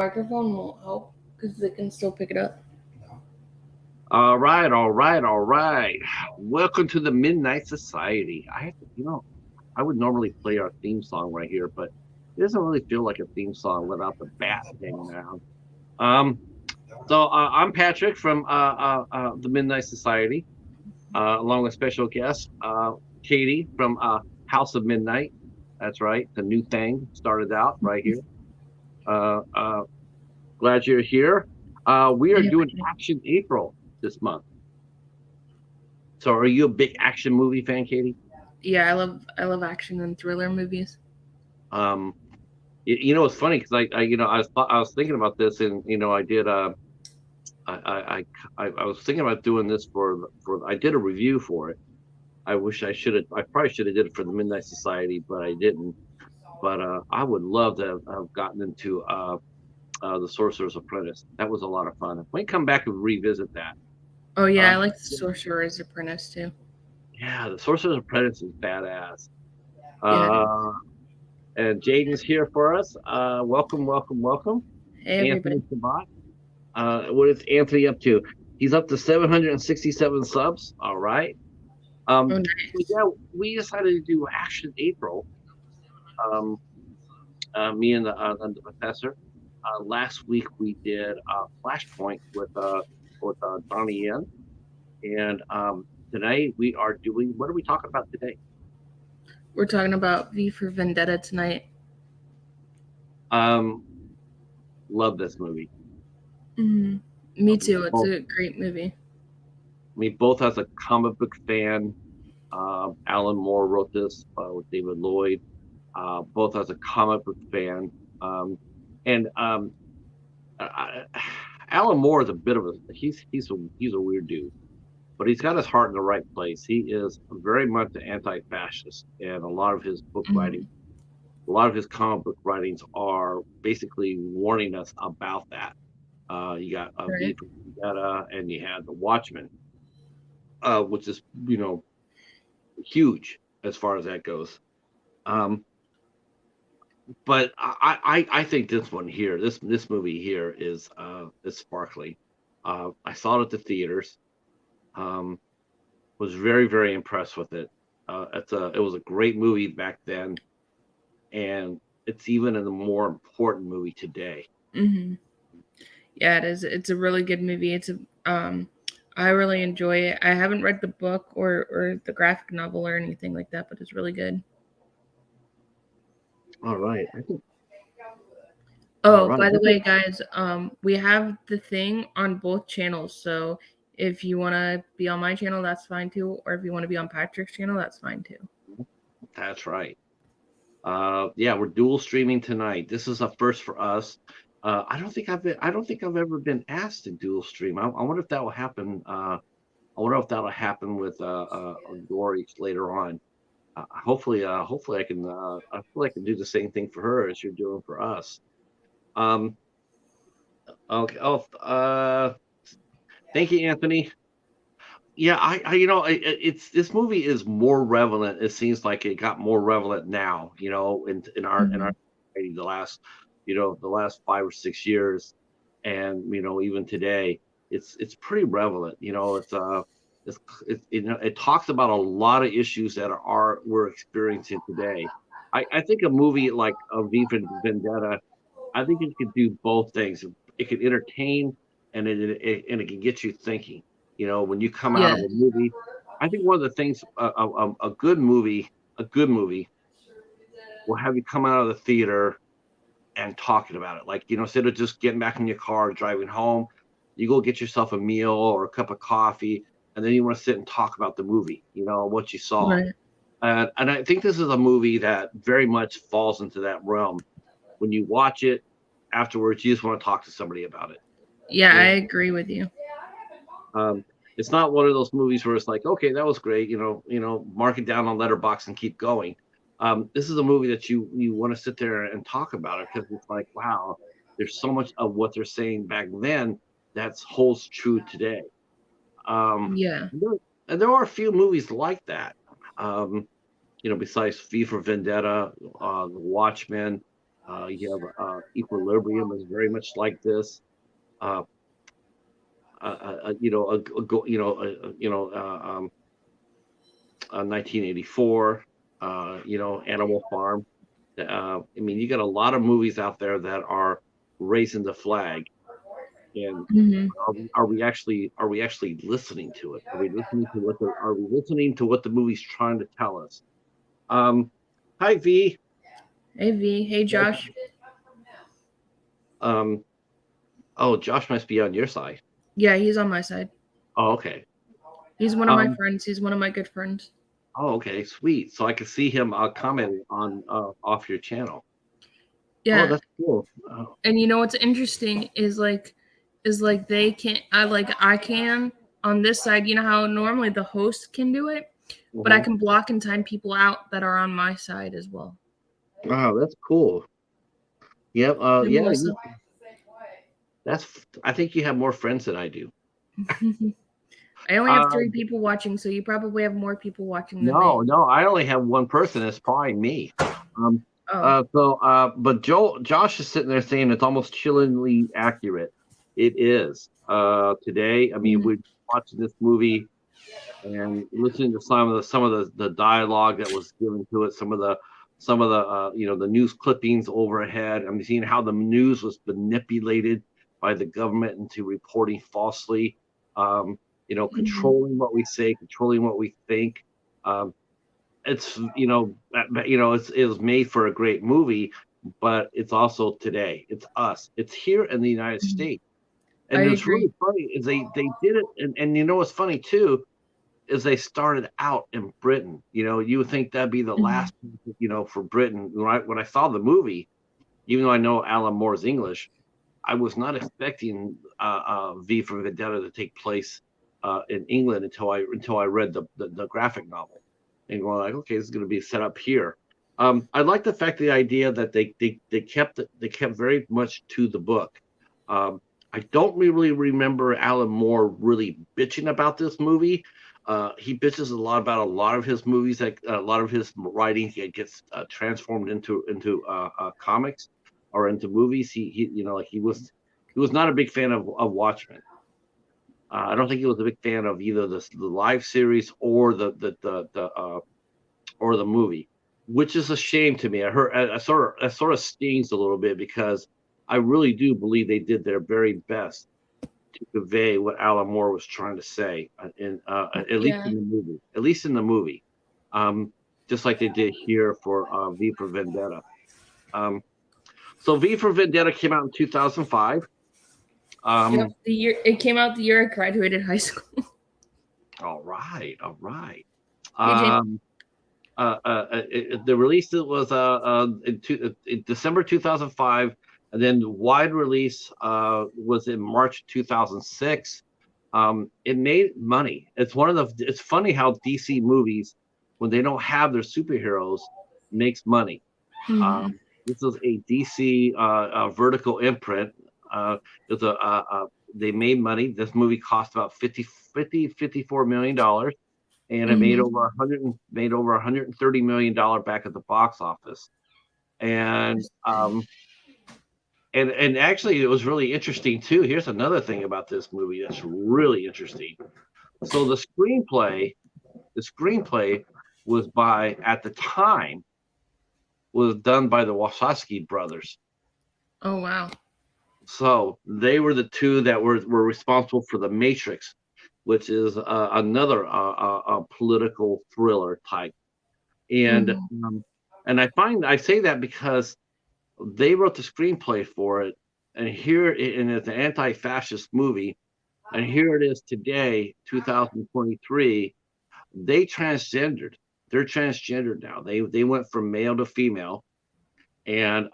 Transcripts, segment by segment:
Microphone won't help because they can still pick it up. All right, all right, all right. Welcome to the Midnight Society. I would normally play our theme song right here, but it doesn't really feel like a theme song without the bat hanging around. Um, I'm Patrick from the Midnight Society, along with special guest Katie from House of Midnight. That's right, the new thing started out right here. Uh, uh, Glad you're here. We are Yeah, doing Action April this month. So, are you a big action movie fan, Katie? yeah, I love action and thriller movies. Um, it's funny because I was thinking about this, and I did I was thinking about doing this for I did a review for it. I probably should have did it for the Midnight Society, but I didn't. But I would love to have gotten into the Sorcerer's Apprentice. That was a lot of fun. We can come back and revisit that. Oh yeah, I Um, like the Sorcerer's Apprentice too. yeah, the Sorcerer's Apprentice is badass. Yeah. Uh, and Jaden's here for us. Welcome, welcome, welcome. Hey everybody. Anthony Sabat. What is Anthony up to? He's up to 767 subs. All right. Oh So nice. yeah, we decided to do Action April. Um, Me and the professor. Last week we did Flashpoint with Donnie Yen, and tonight we are doing. What are we talking about today? We're talking about V for Vendetta tonight. Um, love this movie. Hmm. Me We too. It's both, a great movie. both as a comic book fan. Alan Moore wrote this with David Lloyd, both as a comic book fan. Um, and I, Alan Moore is a bit of a he's a weird dude, but he's got his heart in the right place. He is very much an anti-fascist, and Hmm. a lot of his comic book writings are basically warning us about that. You got V Right. for Vendetta, and you had The Watchmen, which is huge as far as that goes. Um, but I think this one here, this movie here is sparkly. I saw it at the theaters. Um, was very very impressed with it. It was a great movie back then, and it's even a more important movie today. Hmm. Yeah, it is. It's a really good movie. I really enjoy it. I haven't read the book or the graphic novel or anything like that, but it's really good. All right, I think. All Oh, right, by I the think. way, guys, we have the thing on both channels. So if you want to be on my channel, that's fine too. Or if you want to be on Patrick's channel, that's fine too. That's right. Yeah, we're dual streaming tonight. This is a first for us. I don't think I've ever been asked to dual stream. I wonder if that will happen. I wonder if that'll happen with Dory later on. Hopefully I can do the same thing for her as you're doing for us. Um, okay. Thank you, Anthony. Yeah, it's this movie is more relevant. It seems like it got more relevant now. In our Hmm. society, the last 5 or 6 years, and even today, it's pretty relevant. It's it talks about a lot of issues that we're experiencing today. I think a movie like V for Vendetta, I think it could do both things. It could entertain, and it can get you thinking. When you come out of a Yes. movie, I think one of the things a good movie will have you come out of the theater and talking about it. Like, instead of just getting back in your car driving home, you go get yourself a meal or a cup of coffee, and then you want to sit and talk about the movie, what you saw. Right. And I think this is a movie that very much falls into that realm. When you watch it afterwards, you just want to talk to somebody about it. Yeah, You I know, agree with you. it's not one of those movies where it's like, okay, that was great, mark it down on Letterbox and keep going. This is a movie that you want to sit there and talk about it because it's like, wow, there's so much of what they're saying back then that holds true today. Um, Yeah. and there, and there are a few movies like that. Besides V for Vendetta, The Watchmen. You have Equilibrium is very much like this. Uh, you know, you know, 1984. You know, Animal Farm. I mean, you got a lot of movies out there that are raising the flag, and Hmm. are we actually listening to it? Are we listening to what the are we listening to what the movie's trying to tell us? Um, Hi V. Hey V, hey Josh. Um, oh, Josh must be on your side. Yeah, he's on my side. Oh, okay. He's one of my Um, friends. He's one of my good friends. oh, okay, sweet. So I can see him commenting on off your channel. Oh, Yeah, that's cool. and you know what's interesting is like they can I can on this side. You know how normally the host can do it, but I Mhm. can block and time people out that are on my side as well. Oh, that's cool. Yep. Hey, Yeah. Melissa. I think you have more friends than I do. I only have Uh, 3 people watching, so you probably have more people watching than no, me. no, I only have one person. It's probably me. Um, Oh. but Josh is sitting there saying it's almost chillingly accurate. It is. Today, I mean, Mhm. we're watching this movie and listening to some of the dialogue that was given to it, some of the you know, the news clippings overhead. I'm seeing how the news was manipulated by the government into reporting falsely. Um, you know, Mhm. controlling what we say, controlling what we think. Um, it's you know, it was made for a great movie, but it's also today. It's us. It's here in the United Mhm. States. I And it's agree. really funny is they did it, and you know what's funny too is they started out in Britain. You know, you would think that'd be the Mhm. last, you know, for Britain. When I saw the movie, even though I know Alan Moore's English, I was not expecting V for Vendetta to take place in England until I read the graphic novel, and going like, okay, this is going to be set up here. I like the fact, the idea that they kept very much to the book. I don't really remember Alan Moore really bitching about this movie. He bitches a lot about a lot of his movies, that a lot of his writing gets transformed into comics or into movies. He you know, like he was not a big fan of Watchmen. I don't think he was a big fan of either the live series or the movie, which is a shame to me. I sort of stings a little bit because I really do believe they did their very best to convey what Alan Moore was trying to say, at least Yeah. in the movie, at least in the movie, um, just like they did here for V for Vendetta. Um, so V for Vendetta came out in 2005. Yep. Um, The year it came out the year I graduated high school. all right, all right. Hey James. Um, the release was in December 2005, and then the wide release was in March 2006. It made money. It's one of the. It's funny how DC movies, when they don't have their superheroes, makes money. Hmm. This was a DC vertical imprint. It's they made money. This movie cost about 54 million dollars, and it Hmm. made over 130 million dollars back at the box office. And and actually, it was really interesting too. Here's another thing about this movie that's really interesting. So the screenplay was by, at the time, was done by the Wachowski brothers. Oh wow. So they were the two that were responsible for The Matrix, which is another political thriller type. And Hmm. um, and I say that because they wrote the screenplay for it, and it's an anti-fascist movie, and here it is today, 2023. They transgendered. They're transgendered now. They went from male to female, and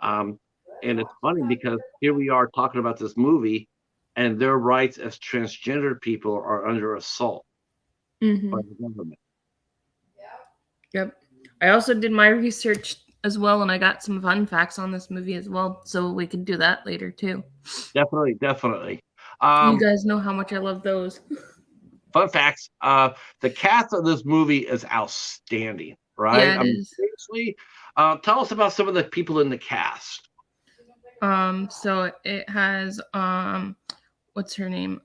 it's funny because here we are talking about this movie, and their rights as transgender people are under assault by Hmm. the government. Yep. I also did my research as well, and I got some fun facts on this movie as well, so we can do that later too. Definitely, definitely. You Um, guys know how much I love those. Fun facts: the cast of this movie is outstanding. Right? Yeah, I it mean, is. seriously. Tell us about some of the people in the cast. So it has what's her name?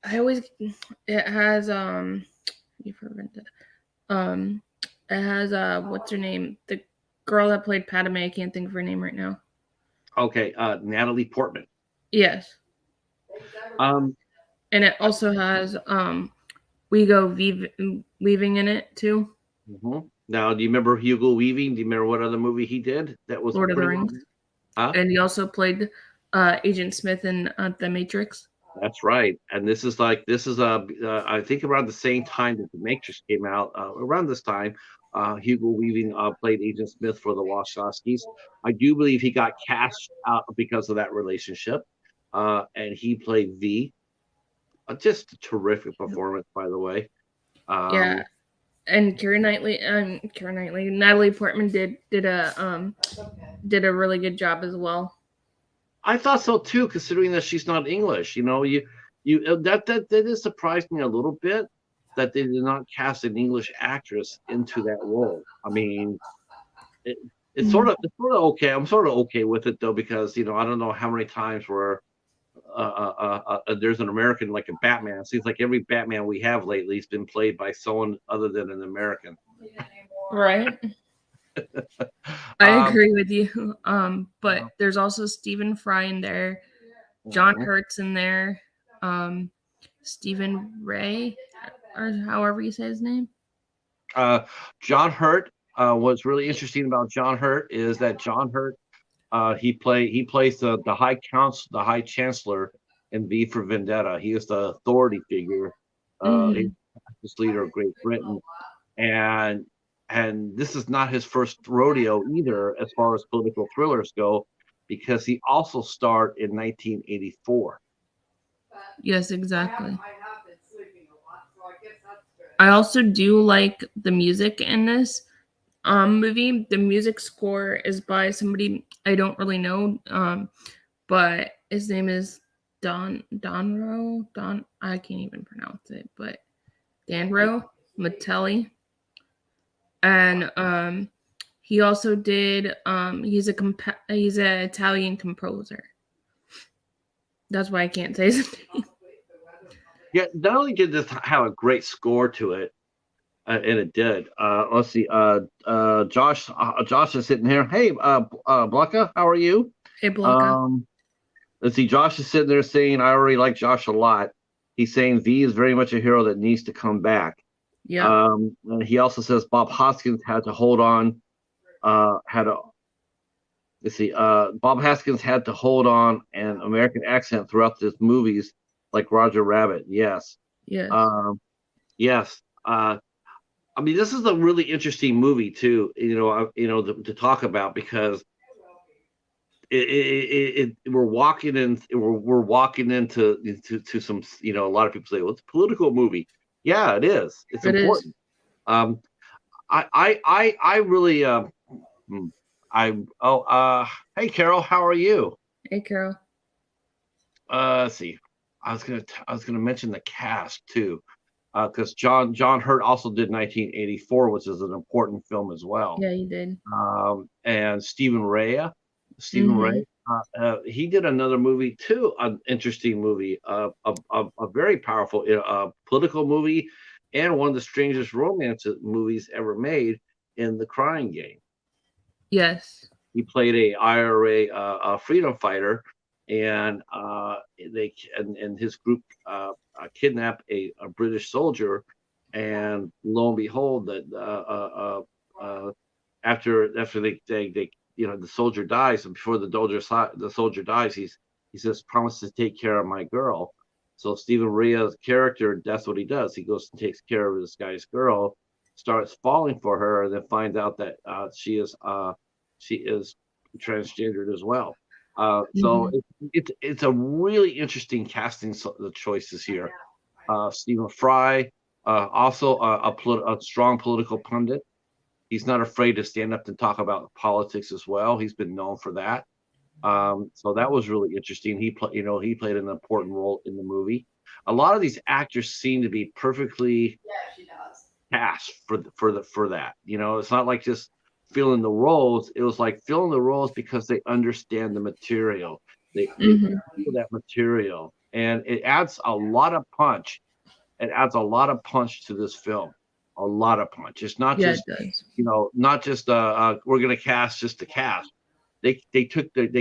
I always it has for Vendetta. Um, it has what's her name? The girl that played Padme. I can't think of her name right now. Okay, Natalie Portman. Yes, Um, and it also has Weaving in it too. mhm. Now, do you remember Hugo Weaving? Do you remember what other movie he did that was Lord of the pretty well Rings, known? Huh? and he also played Agent Smith in The Matrix. That's right. And this is I think around the same time that The Matrix came out. Around this time, Hugo Weaving played Agent Smith for the Wachowskis. I do believe he got cast out because of that relationship, and he played V. Just a terrific performance, by the way. Yeah, Um, and Natalie Portman did a really good job as well. I thought so too, considering that she's not English. You that is surprised me a little bit that they did not cast an English actress into that role. I mean, it, Mhm. it's sort of okay. I'm sort of okay with it though because I don't know how many times where there's an American like a Batman. It seems like every Batman we have lately has been played by someone other than an American. Right. I Um, agree with you. But there's also Stephen Fry in there, John mhm. Hurt's in there, um, Stephen Ray, or however you say his name. uh, John Hurt. What's really interesting about John Hurt is that John Hurt he plays the High Chancellor in V for Vendetta. He is the authority figure. He's Hmm. the leader of Great Britain, and this is not his first rodeo either, as far as political thrillers go, because he also starred in 1984. Yes, exactly. I also do like the music in this movie. The music score is by somebody I don't really know, but his name is Don. I can't even pronounce it, but Danro Matelli, and he also did he's an Italian composer. That's why I can't say his name. Yeah, not only did this have a great score to it, and it did. Let's see. Josh is sitting here. Hey, Blanca, how are you? Hey Blanca. Um, let's see. Josh is sitting there saying, "I already like Josh a lot." He's saying V is very much a hero that needs to come back. Yep. And he also says Bob Hoskins had to hold on. Had a let's see. Bob Hoskins had to hold on an American accent throughout his movies, like Roger Rabbit. Yes. Yes. Um, yes. I mean, this is a really interesting movie too. To talk about because we're we're walking into some. A lot of people say, "Well, it's a political movie." Yeah, it is. It's It is. important. Um, I really hmm, I oh Hey Carol, how are you? Hey Carol. Let's see. I was gonna mention the cast too, because John Hurt also did 1984, which is an important film as well. Yeah, you did. And Stephen Mm-hmm. Ray, he did another movie too, an interesting movie, a very powerful political movie, and one of the strangest romance movies ever made in The Crying Game. Yes. He played a IRA freedom fighter, and his group kidnapped a British soldier, and lo and behold, that after they the soldier dies, and before the soldier dies, he says, "Promise to take care of my girl." So Stephen Ria's character, that's what he does. He goes and takes care of this guy's girl, starts falling for her, and then finds out that she is transgendered as well. So Mm-hmm. it's a really interesting casting the choices here. Stephen Fry, also a strong political pundit. He's not afraid to stand up and talk about politics as well. He's been known for that. So that was really interesting. He played an important role in the movie. A lot of these actors seem to be perfectly cast for that. It's not like just filling the roles. It was like filling the roles because they understand the material. They Mhm. feel that material, and it adds a lot of punch. It adds a lot of punch to this film. A lot of punch. It's not Yeah, it just, does. not just we're gonna cast just to cast. They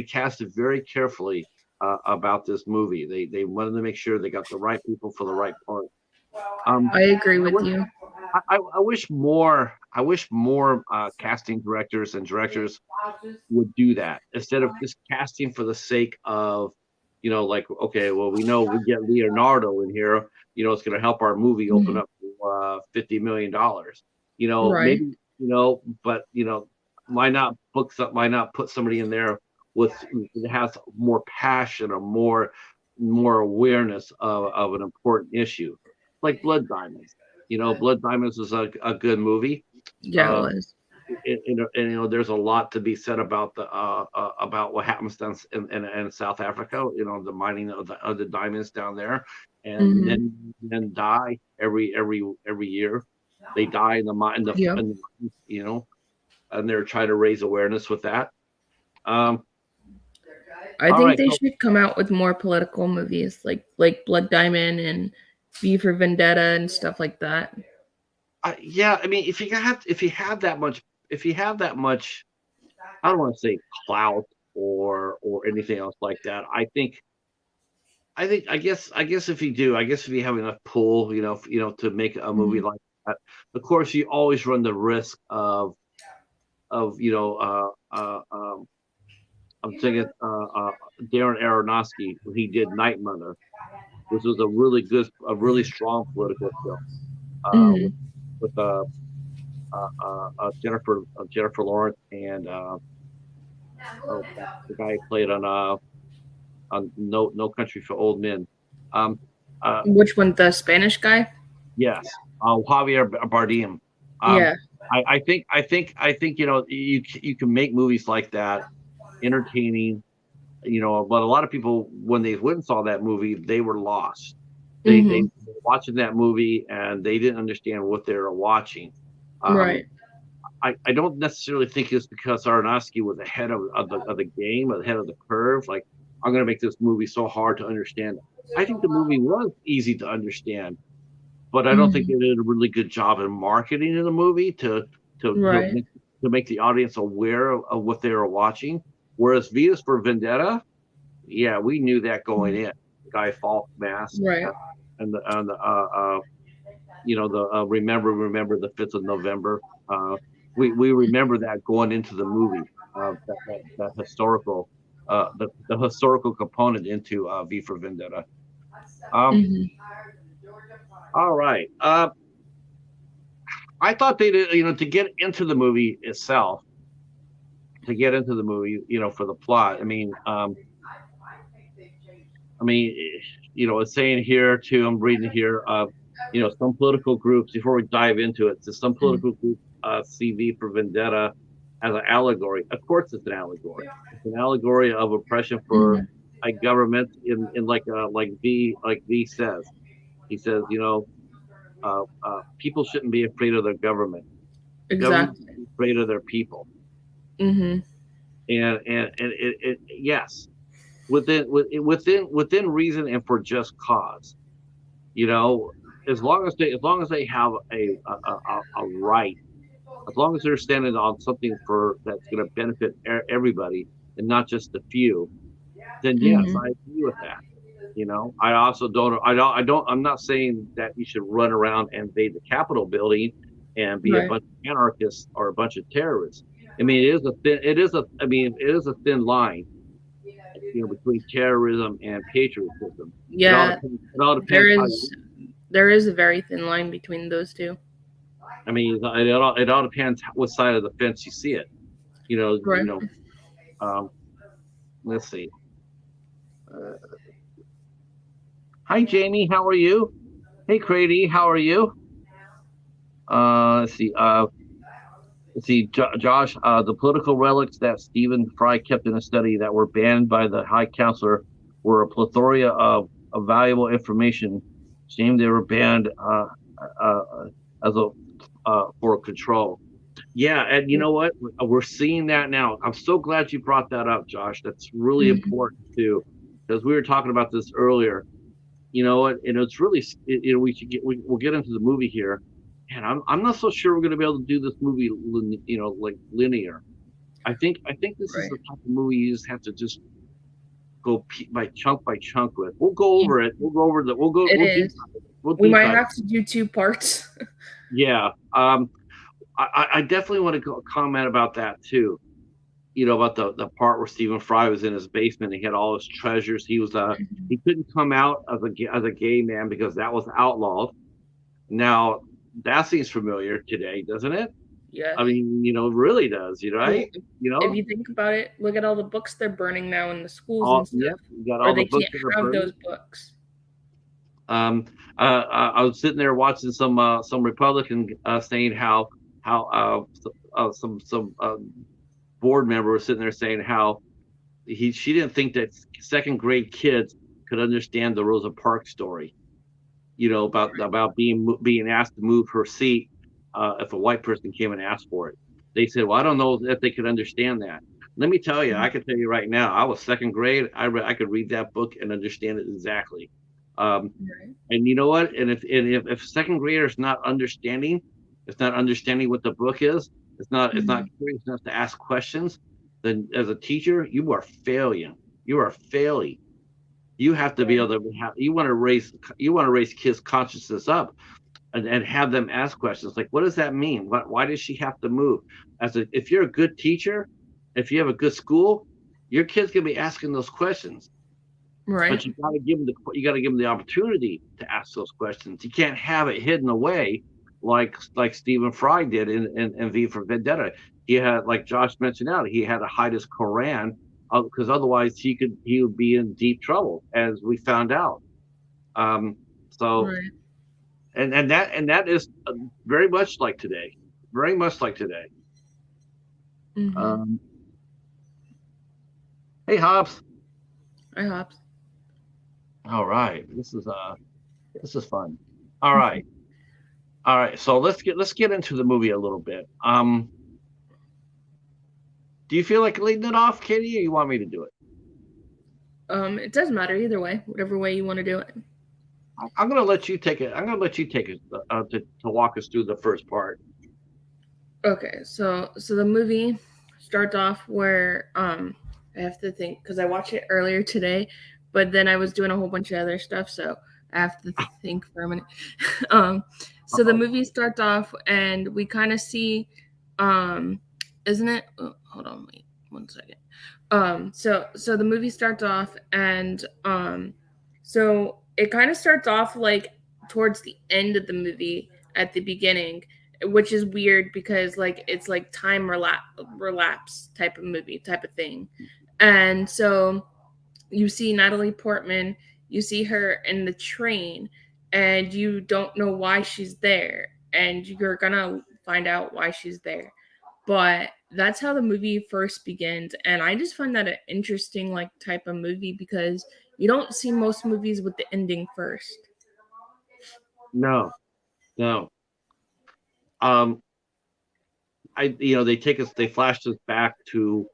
casted very carefully about this movie. They wanted to make sure they got the right people for the right part. Um, I agree I with wish you. I wish more casting directors and directors would do that instead of just casting for the sake of, like, okay, well, we know we get Leonardo in here, it's going to help our movie open Mhm. up to $50 million. Right. Maybe, but why not put somebody in there that has more passion or more awareness of an important issue, like Blood Diamonds. Blood Diamonds is a good movie. Yeah, it Uh, was. and there's a lot to be said about the about what happens down in South Africa. The mining of the diamonds down there, and Mhm. men die every year. They die in the mine, Yep. in the mines, and they're trying to raise awareness with that. Um, I all think right, they so should come out with more political movies like Blood Diamond and V for Vendetta and stuff like that. yeah, I mean, if you have that much, I don't want to say clout or anything else like that. I guess if you do, I guess if you have enough pull, to make a movie Mhm. like that, of course you always run the risk of I'm thinking Darren Aronofsky when he did Night Mother, which was a really strong political film with Mhm. with Jennifer Lawrence and the guy who played on No Country for Old Men. Um, uh, Which one? The Spanish guy? Yes, Javier Bardem. Um, Yeah. I think you can make movies like that entertaining. But a lot of people when they went and saw that movie, they were lost. They Mhm. were watching that movie and they didn't understand what they were watching. Um, Right. I don't necessarily think it's because Aronofsky was ahead of the game, ahead of the curve. Like, I'm going to make this movie so hard to understand. I think the movie was easy to understand, but I don't think they Mhm. did a really good job in marketing in the movie to to Right. make, to make the audience aware of what they were watching. Whereas Venus for Vendetta, yeah, we knew that going Mhm. in. Guy Fawkes mask Right. and the the remember the 5th of November. Uh, we remember that going into the movie. That historical the historical component into V for Vendetta. Um, Mhm. all right. I thought they did, to get into the movie itself, for the plot. It's saying here too. I'm reading here. Some political groups. Before we dive into it, so some Mhm. political groups see V for Vendetta as an allegory. Of course, it's an allegory. It's an allegory of oppression for Mhm. a government in like V says. He says, people shouldn't be afraid of their government. The government Exactly. should be afraid of their people. Mhm. And yes, within reason and for just cause. You know, as long as they have a right, as long as they're standing on something for that's going to benefit everybody and not just the few, then yes, Mhm. I agree with that. I also don't. I'm not saying that you should run around and invade the Capitol building and be a Right. bunch of anarchists or a bunch of terrorists. I mean, it is a thin line, between terrorism and patriotism. It all Yeah, depends. It all there depends how you. is there is a very thin line between those two. I mean, it all depends what side of the fence you see it. You know. Right. Um, let's see. Uh, Hi, Jamie. How are you? Hey, Crady. How are you? Let's see. Josh. The political relics that Stephen Fry kept in a study that were banned by the High Counselor were a plethora of valuable information. Shame they were banned uh, as a for control. Yeah, and you know what? We're seeing that now. I'm so glad you brought that up, Josh. That's really Hmm. important too, because we were talking about this earlier. You know what? And it's really, we should we'll get into the movie here, and I'm not so sure we're going to be able to do this movie, like linear. I think this is the Right. type of movie you just have to just go by chunk with. We'll go Yeah, over it. We'll go over the. it We'll deep is. dive. We'll We deep might dive. have to do two parts. Yeah. I definitely want to comment about that too. About the part where Stephen Fry was in his basement. He had all his treasures. He couldn't come out as a gay man because that was outlawed. Now that seems familiar today, doesn't it? Yeah. I mean, it really does. Well, Right? You if know, you think about it, look at all the books they're burning now in the schools all and stuff, yep. You got or all the they books can't that are have burning. those books. Um, I was sitting there watching some Republican saying how some board member was sitting there saying how she didn't think that second grade kids could understand the Rosa Parks story. About being asked to move her seat if a white person came and asked for it. They said, "Well, I don't know if they could understand that." Let me tell you, I can tell you right now. I was second grade. I could read that book and understand it exactly. Um, Right. and you know what? And if second graders it's not understanding what the book is. It's not Mhm. curious enough to ask questions. Then as a teacher, you are failing. You are failing. You have to be Right. able to have. You want to raise kids' consciousness up and have them ask questions like, what does that mean? Why does she have to move? If you're a good teacher, if you have a good school, your kids gonna be asking those questions. Right. But you got to give them the opportunity to ask those questions. You can't have it hidden away like Stephen Fry did in V for Vendetta. He had, like Josh mentioned out, he had to hide his Koran because otherwise he would be in deep trouble, as we found out. Um, so Right. and that is very much like today, very much like today. Hmm. Um, hey Hobbs, I hope. all right, this is fun. All right. All right, so let's get into the movie a little bit. Do you feel like leading it off, Katie, or you want me to do it? It doesn't matter either way, whatever way you want to do it. I'm gonna let you take it. I'm gonna let you take it to walk us through the first part. Okay, so the movie starts off where I have to think because I watched it earlier today, but then I was doing a whole bunch of other stuff, so I have to think for a minute. um, so the Uh-oh. movie starts off and we kind of see, um, isn't it? Oh, hold on, wait 1 second. So the movie starts off and so it kind of starts off like towards the end of the movie at the beginning, which is weird because like it's like relapse type of movie type of thing. And so you see Natalie Portman, you see her in the train, and you don't know why she's there, and you're gonna find out why she's there. But that's how the movie first begins, and I just find that an interesting like type of movie because you don't see most movies with the ending first. No, no. Um, they flashed us back to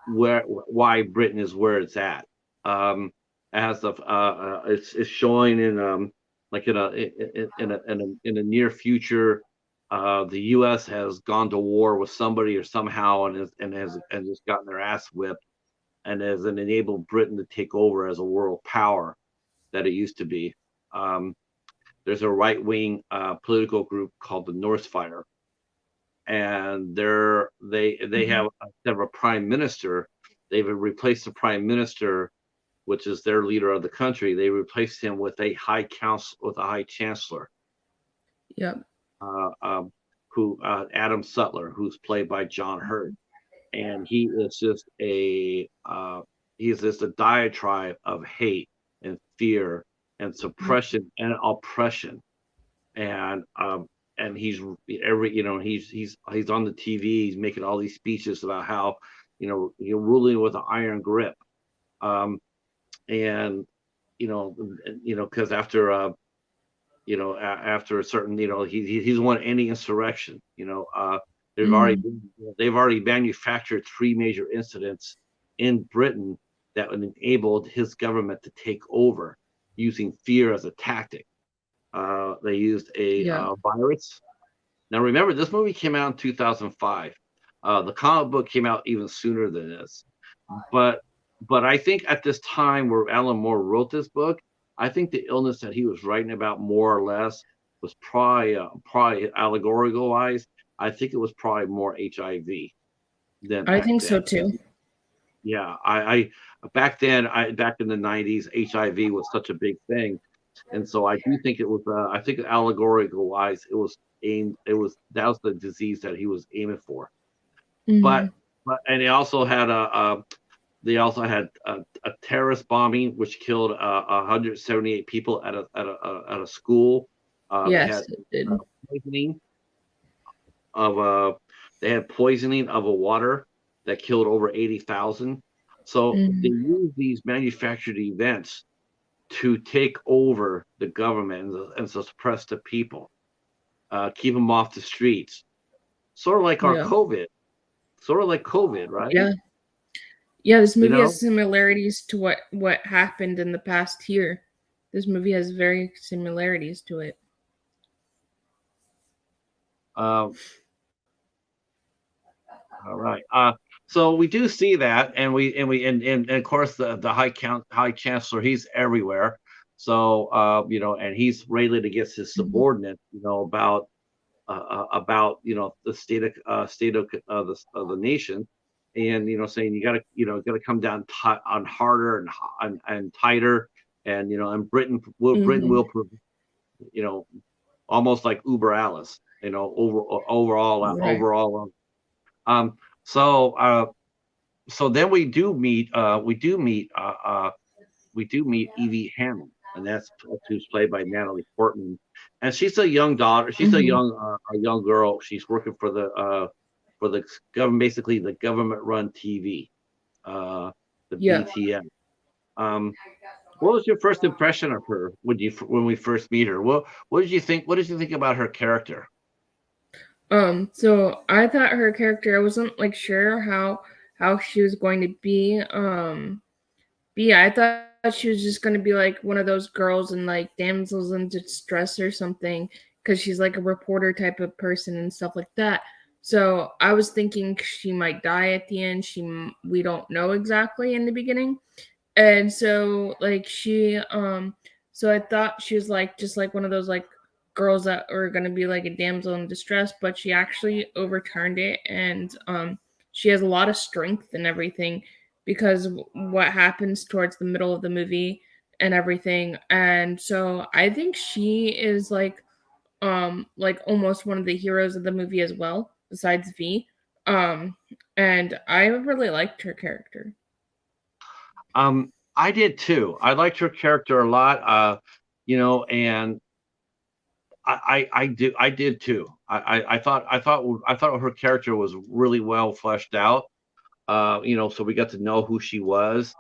why Britain is where it's at. Um, as of it's showing in like in a near future, the U.S. has gone to war with somebody or somehow and has just gotten their ass whipped and has enabled Britain to take over as a world power that it used to be. Um, there's a right wing political group called the North Fire, and they Mm-hmm. have a prime minister. They've replaced the prime minister, which is their leader of the country. They replaced him with a high chancellor, Yep. uh, um, who Adam Sutler, who's played by John Hurt, and he's just a diatribe of hate and fear and suppression and oppression, and he's he's on the TV. He's making all these speeches about how you're ruling with an iron grip, um, and because after a certain he doesn't want any insurrection. They've already Mm, been, they've already manufactured three major incidents in Britain that enabled his government to take over using fear as a tactic. They used a yeah. virus. Now, remember, this movie came out in 2005. The comic book came out even sooner than this. But but I think at this time where Alan Moore wrote this book, I think the illness that he was writing about more or less was probably allegorical wise. I think it was probably more HIV than I back think so then. too. Yeah, I back then, I back in the 90s, HIV was such a big thing, and so I do think it was. I think allegorical wise, it was aimed. It was that was the disease that he was aiming for. But Mm, and they also had a terrorist bombing which killed 178 people at a school. They yes, had it uh, did. poisoning of they had poisoning of a water that killed over 80,000. So they Mm, use these manufactured events to take over the government and suppress the people, keep them off the streets. Sort of like our yeah. COVID, sort of like COVID, right? Yeah. Yeah, this You movie know, has similarities to what happened in the past year. This movie has very similarities to it. uh, all right. So we do see that, and of course the high chancellor, he's everywhere. So and he's railing against his Mhm. subordinate, about the state of the nation, and saying you got to got to come down on harder and tighter, and and Britain Mhm. will you know almost like Uber Alice, Right. overall. Um, so then we do meet Evie Hammond, and that's who's played by Natalie Portman, and she's a young daughter. She's Mhm. a young girl. She's working for the government, basically the government run TV, the Yeah. BTN. Um, what was your first impression of her when we first meet her? What did you think? What did you think about her character? So I thought her character, I wasn't like sure how she was going to be. But yeah, I thought she was just gonna be like one of those girls in like damsels in distress or something, because she's like a reporter type of person and stuff like that. So I was thinking she might die at the end. We don't know exactly in the beginning, and so like so I thought she was like just like one of those like girls that are gonna be like a damsel in distress, but she actually overturned it, and she has a lot of strength and everything because what happens towards the middle of the movie and everything. And so I think she is like almost one of the heroes of the movie as well, besides V. Um and I really liked her character. I did too. I liked her character a lot. And I did too. I thought her character was really well fleshed out. So we got to know who she was.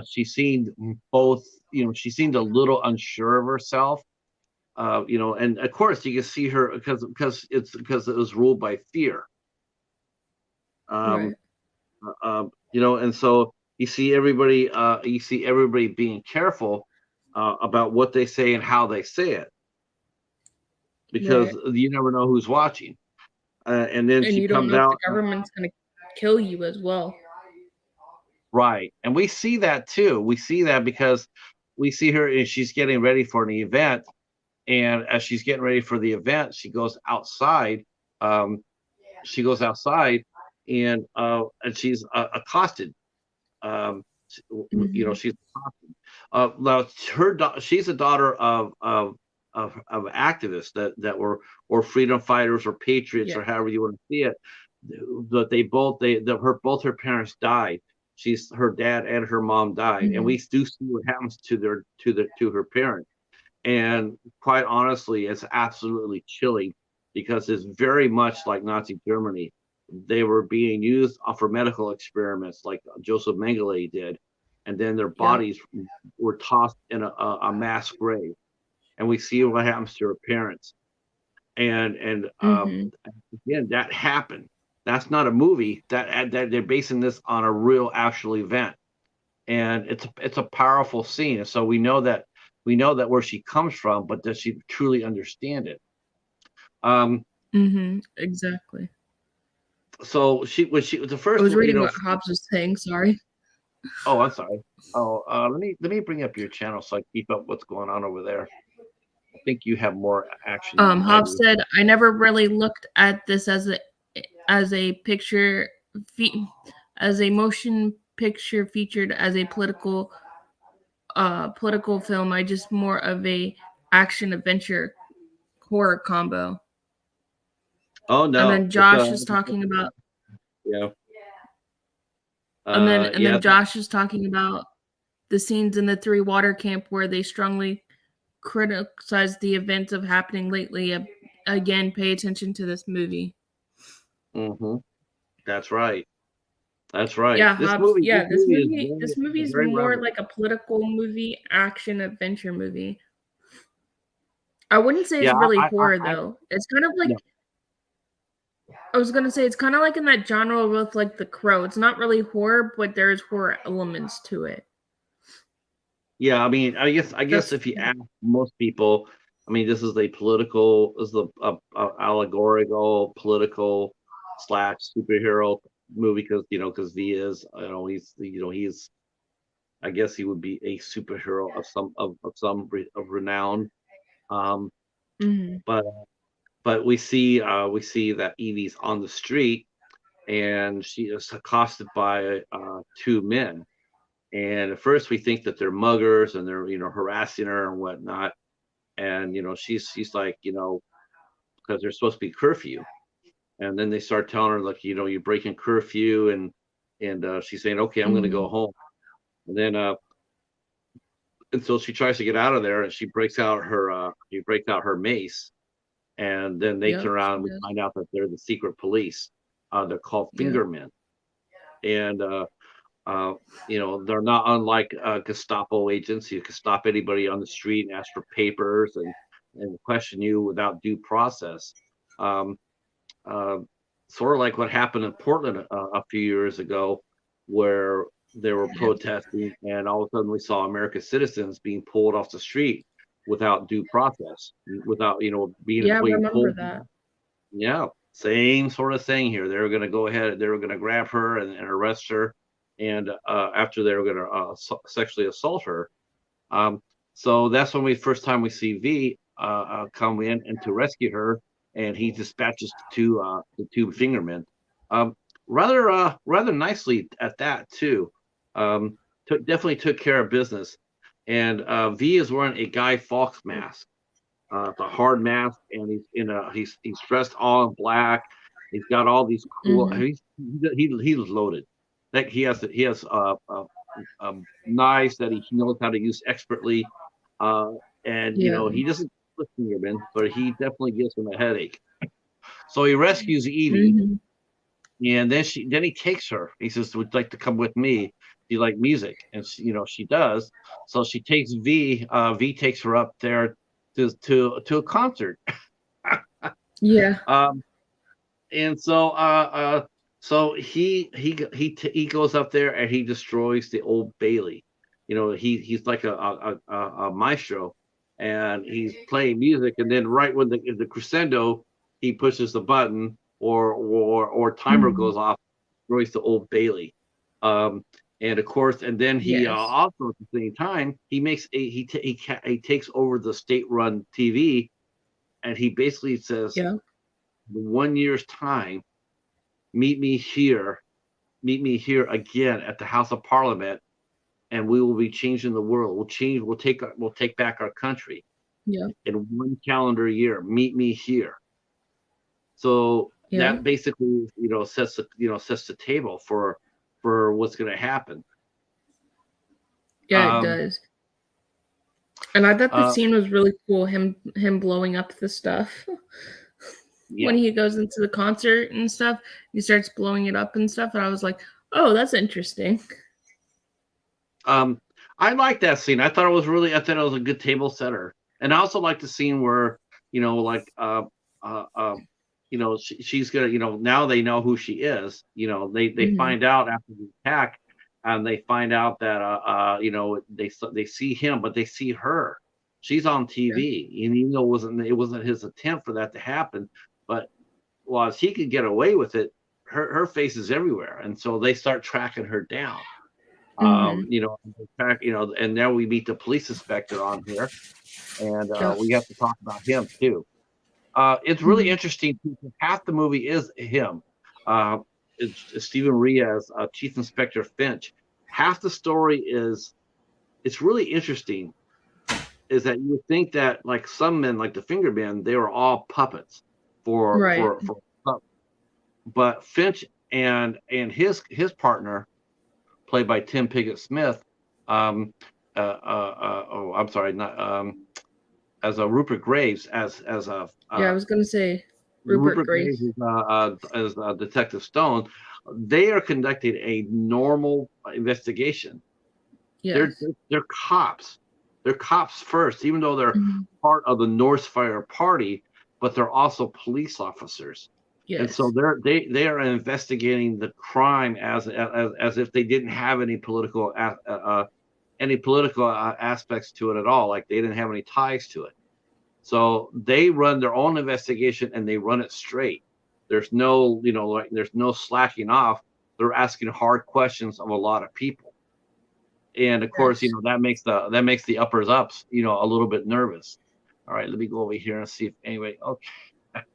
She seemed both, she seemed a little unsure of herself. And of course you can see her because it was ruled by fear. Um, Right. and so you see everybody being careful about what they say and how they say it because Right. you never know who's watching. And then And she you don't comes know if the out. government's gonna kill you as well. Right. And we see that too. We see that because we see her and she's getting ready for an event. And as she's getting ready for the event, she goes outside. Um, she goes outside and she's accosted. Um, Mhm. she's accosted. Now she's a daughter of activists that were or freedom fighters or patriots Yeah. or however you want to see it. But both her parents died. She's her dad and her mom died, and Mhm. we do see what happens to her parents. And quite honestly, it's absolutely chilling because it's very much like Nazi Germany. They were being used for medical experiments, like Joseph Mengele did, and then their Yeah. bodies were tossed in a mass grave. And we see what happens to her parents. and Mhm. again, that happened. That's not a movie. That they're basing this on a real actual event, and it's a powerful scene. And so we know that where she comes from, but does she truly understand it? Um, Mhm. Exactly. so she when she the I first, was reading what Hobbs was saying, sorry. oh, I'm sorry. Oh, let me bring up your channel so I keep up what's going on over there. I think you have more action than I Hobbs do. said, "I never really looked at this as a picture fe- as a motion picture featured as a political film. I just more of a action adventure horror combo." Oh And no, then Josh is talking about yeah, and yeah, then Josh is talking about the scenes in the three water camp where they strongly criticize the events of happening lately. Again, pay attention to this movie. hmm that's right. That's right. Yeah, Hobbs. This Yeah, movie is this movie is very more relevant. like a political movie, action adventure movie. I wouldn't say Yeah, it's really horror though. It's kind of like no, I was gonna say it's kind of like in that genre with like The Crow. It's not really horror, but there's horror elements to it. yeah. I mean, I guess That's if you ask most people, I mean, this is a allegorical political slash superhero movie because he is, he's, I guess he would be a superhero of renown. Um, hmm but we see that Evie's on the street and she is accosted by two men. And at first we think that they're muggers and they're harassing her and whatnot. And she's like, because there's supposed to be curfew. And then they start telling her like, you're breaking curfew, and she's saying, okay, I'm going to go hmm home. And then and so she tries to get out of there and she breaks out her mace. And then they turn Yep, around she and we does. find out that they're the secret police. They're called Yep. fingermen. And uh, they're not unlike Gestapo agents. You can stop anybody on the street and ask for papers and question you without due process. Um, uh, Sort of like what happened in Portland a few years ago, where they were protesting, and all of a sudden we saw American citizens being pulled off the street without due process, without Yeah, I being remember pulled. that. Yeah, same sort of thing here. They were going to go ahead. They were going to grab her and arrest her, and after they were going to sexually assault her. Um, so that's when we first time we see V come in and to rescue her, and he dispatches the two fingermen, um, rather nicely at that too. Definitely took care of business, and V is wearing a Guy Fawkes mask. It's a hard mask, and he's dressed all in black. He's got all these cool. hmm He's loaded. Like he has knives that he knows how to use expertly, uh, and Yeah. he doesn't put him, but he definitely gives him a headache. So he rescues Evie, hmm and then he takes her. He says, "Would you like to come with me? Do you like music?" And she does. So she takes V. V takes her up there to a concert. Yeah. Um, and so he goes up there and he destroys the Old Bailey. He's like a maestro, and he's playing music. And then right when the crescendo, he pushes the button, or timer hmm goes off, destroys the Old Bailey. Um, and of course, and then he Yes. also at the same time he makes he takes over the state-run TV, and he basically says, Yeah. "In 1 year's time, meet me here, meet me here again at the House of Parliament, and we will be changing the world. We'll take back our country Yeah. in 1 calendar year. Meet me here." So Yeah. that basically, sets the table for what's going to happen. Yeah, it Um, does. And I thought the uh, scene was really cool. Him blowing up the stuff yeah. when he goes into the concert and stuff. He starts blowing it up and stuff, and I was like, "Oh, that's interesting." Um, I like that scene. I thought it was a good table setter. And I also like the scene where, like she's gonna, now they know who she is. They Mhm. find out after the attack, and they find out that they see him, but they see her. She's on Yeah. TV, and it wasn't his attempt for that to happen, but while he could get away with it, her face is everywhere, and so they start tracking her down. Mhm. And now we meet the police inspector on here, and Yep. we have to talk about him too. It's really Mhm. interesting because half the movie is him. Uh, it's Stephen Riaz, Chief Inspector Finch. Half the story is it's really interesting. Is that you would think that like some men, like the Finger Men, they were all puppets for Right. for for, but Finch and his partner, played by Tim Pigott Smith, um, oh, I'm sorry, not as a Rupert Graves, as a Yeah, I was gonna say Rupert Rupert Grace. Graves as Detective Stone. They are conducting a normal investigation. They're, Yes. they're they're cops. They're cops first, even though they're Mhm. part of the North Fire Party, but they're also police officers. And so Yes. they are investigating the crime as if they didn't have any political aspects to it at all, like they didn't have any ties to it. So they run their own investigation and they run it straight. There's no slacking off. They're asking hard questions of a lot of people. And of course, Yes. that makes the uppers ups, a little bit nervous. All right, let me go over here and see if anyway. Okay,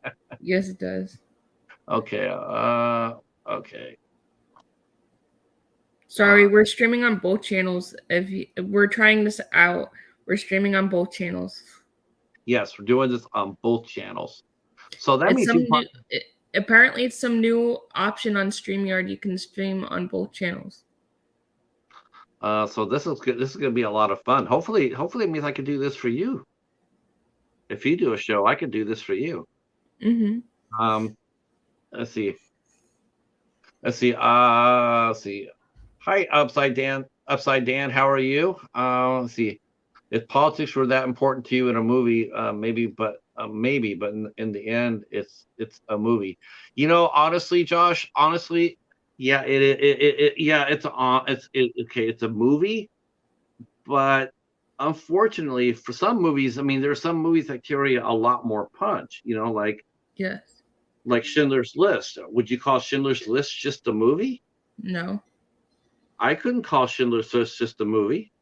Yes, it does. okay, okay. Sorry, we're streaming on both channels. If we're trying this out, we're streaming on both channels. Yes, we're doing this on both channels. So that It's means some new. Apparently, it's some new option on StreamYard. You can stream on both channels. so this is good. This is going to be a lot of fun. Hopefully it means I can do this for you. If you do a show, I can do this for you. Mm-hmm. Um, let's see. Let's see. Hi, Upside Dan, how are you? Let's see. If politics were that important to you in a movie, maybe, but in the end, it's a movie. Honestly, Josh, honestly, yeah, yeah, okay, it's a movie, but unfortunately, for some movies, I mean, there are some movies that carry a lot more punch. Yes. Like Schindler's List. Would you call Schindler's List just a movie? No. I couldn't call Schindler's List just a movie.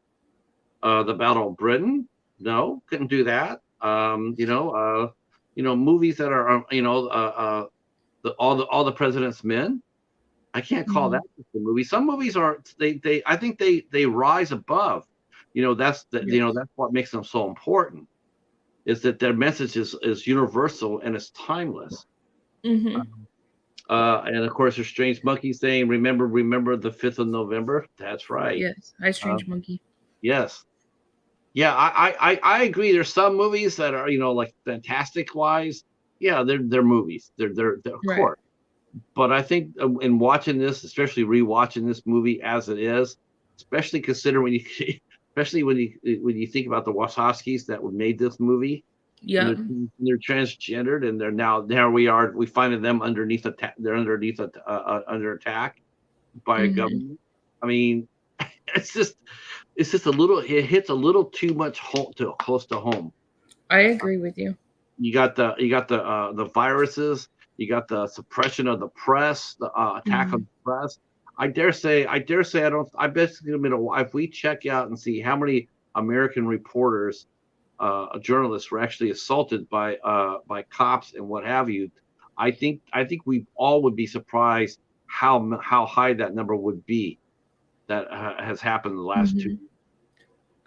The Battle of Britain, no, couldn't do that. Movies that are, all the President's Men. I can't call Mm-hmm. that just a movie. Some movies are I think they rise above. Yes. That's what makes them so important. Is that their message is universal and it's timeless. Mm-hmm. And of course, there's Strange Monkey saying, "Remember the 5th of November." That's right. Yes. Hi, Uh, Strange Monkey. yes, yeah, I agree. There's some movies that are, like fantastic wise. Yeah, they're movies. They're of Right. course. But I think in watching this, especially rewatching this movie as it is, especially considering especially when you think about the Wachowskis that made this movie, and Yep. they're transgendered, and they're now there we find them underneath attack. They're under attack by a Mm-hmm. government. I mean, it's just it hits a little too much close to home. I agree with you. You got the viruses, you got the suppression of the press, the attack Mm-hmm. on the press. I dare say I bet it's gonna be if we check out and see how many American reporters, journalists were actually assaulted by cops and what have you. I think we all would be surprised how high that number would be that has happened in the last two. Mm-hmm.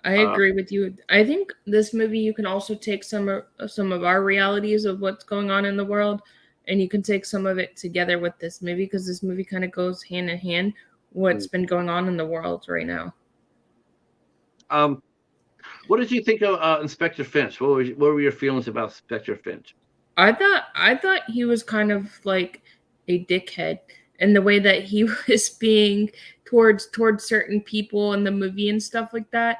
I Uh, agree with you. I think this movie you can also take some of our realities of what's going on in the world, and you can take some of it together with this movie because this movie kind of goes hand in hand what's been going on in the world right now. um, what did you think of Inspector Finch? What were your feelings about Inspector Finch? I thought he was kind of like a dickhead in the way that he was being towards certain people in the movie and stuff like that.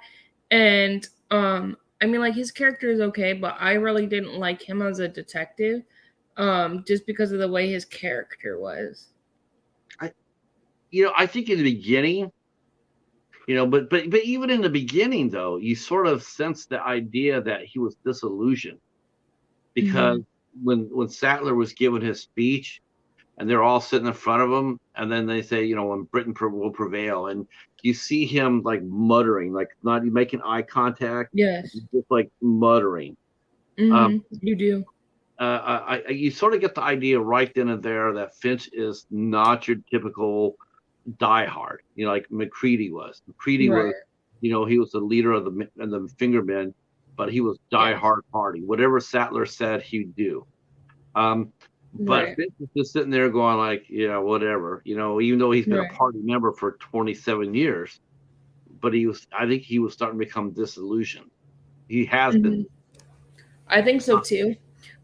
And I mean like his character is okay, but I really didn't like him as a detective just because of the way his character was. I, I think in the beginning, but even in the beginning, though, you sort of sense the idea that he was disillusioned because Hmm. when Sattler was giving his speech, and they're all sitting in front of him, and then they say, when Britain will prevail, and you see him like muttering, like not making eye contact, Yes. just like muttering. Um, Hmm. You do. you sort of get the idea right then and there that Finch is not your typical diehard, like McCready was. McCready was, Right. he was the leader of the Fingermen, but he was Yes. diehard party. Whatever Sattler said, he'd do. Um, but Right. Finch is just sitting there going like, yeah, whatever. Even though he's been a Right. party member for 27 years, but I think he was starting to become disillusioned. He has been. Hmm. I think so too,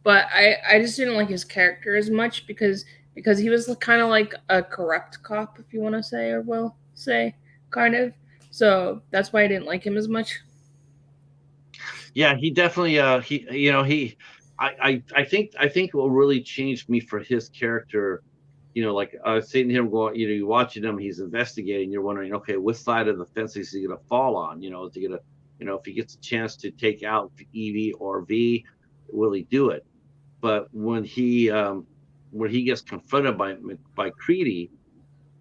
but I just didn't like his character as much because he was kind of like a corrupt cop, if you want to say, or will say, kind of. So that's why I didn't like him as much. Yeah, he definitely. I think what really changed me for his character. Like seeing him go. You're watching him. He's investigating. You're wondering, okay, which side of the fence is he going to fall on? Is he going to, if he gets a chance to take out Evie or V, will he do it? But when he gets confronted by Creedy,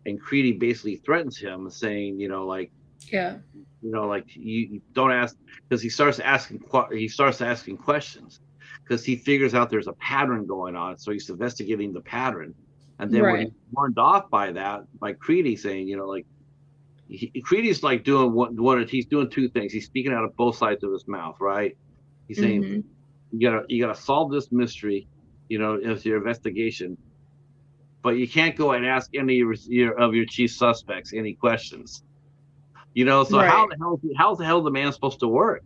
and Creedy basically threatens him, saying, Yeah. you don't ask, because he starts asking questions, because he figures out there's a pattern going on, so he's investigating the pattern, and then when Right. he's warned off by Creedy saying, Creedy's like doing he's doing two things. He's speaking out of both sides of his mouth, right? He's saying, Mhm. you gotta solve this mystery, as your investigation, but you can't go and ask any of your chief suspects any questions. So Right. how's the hell the man supposed to work?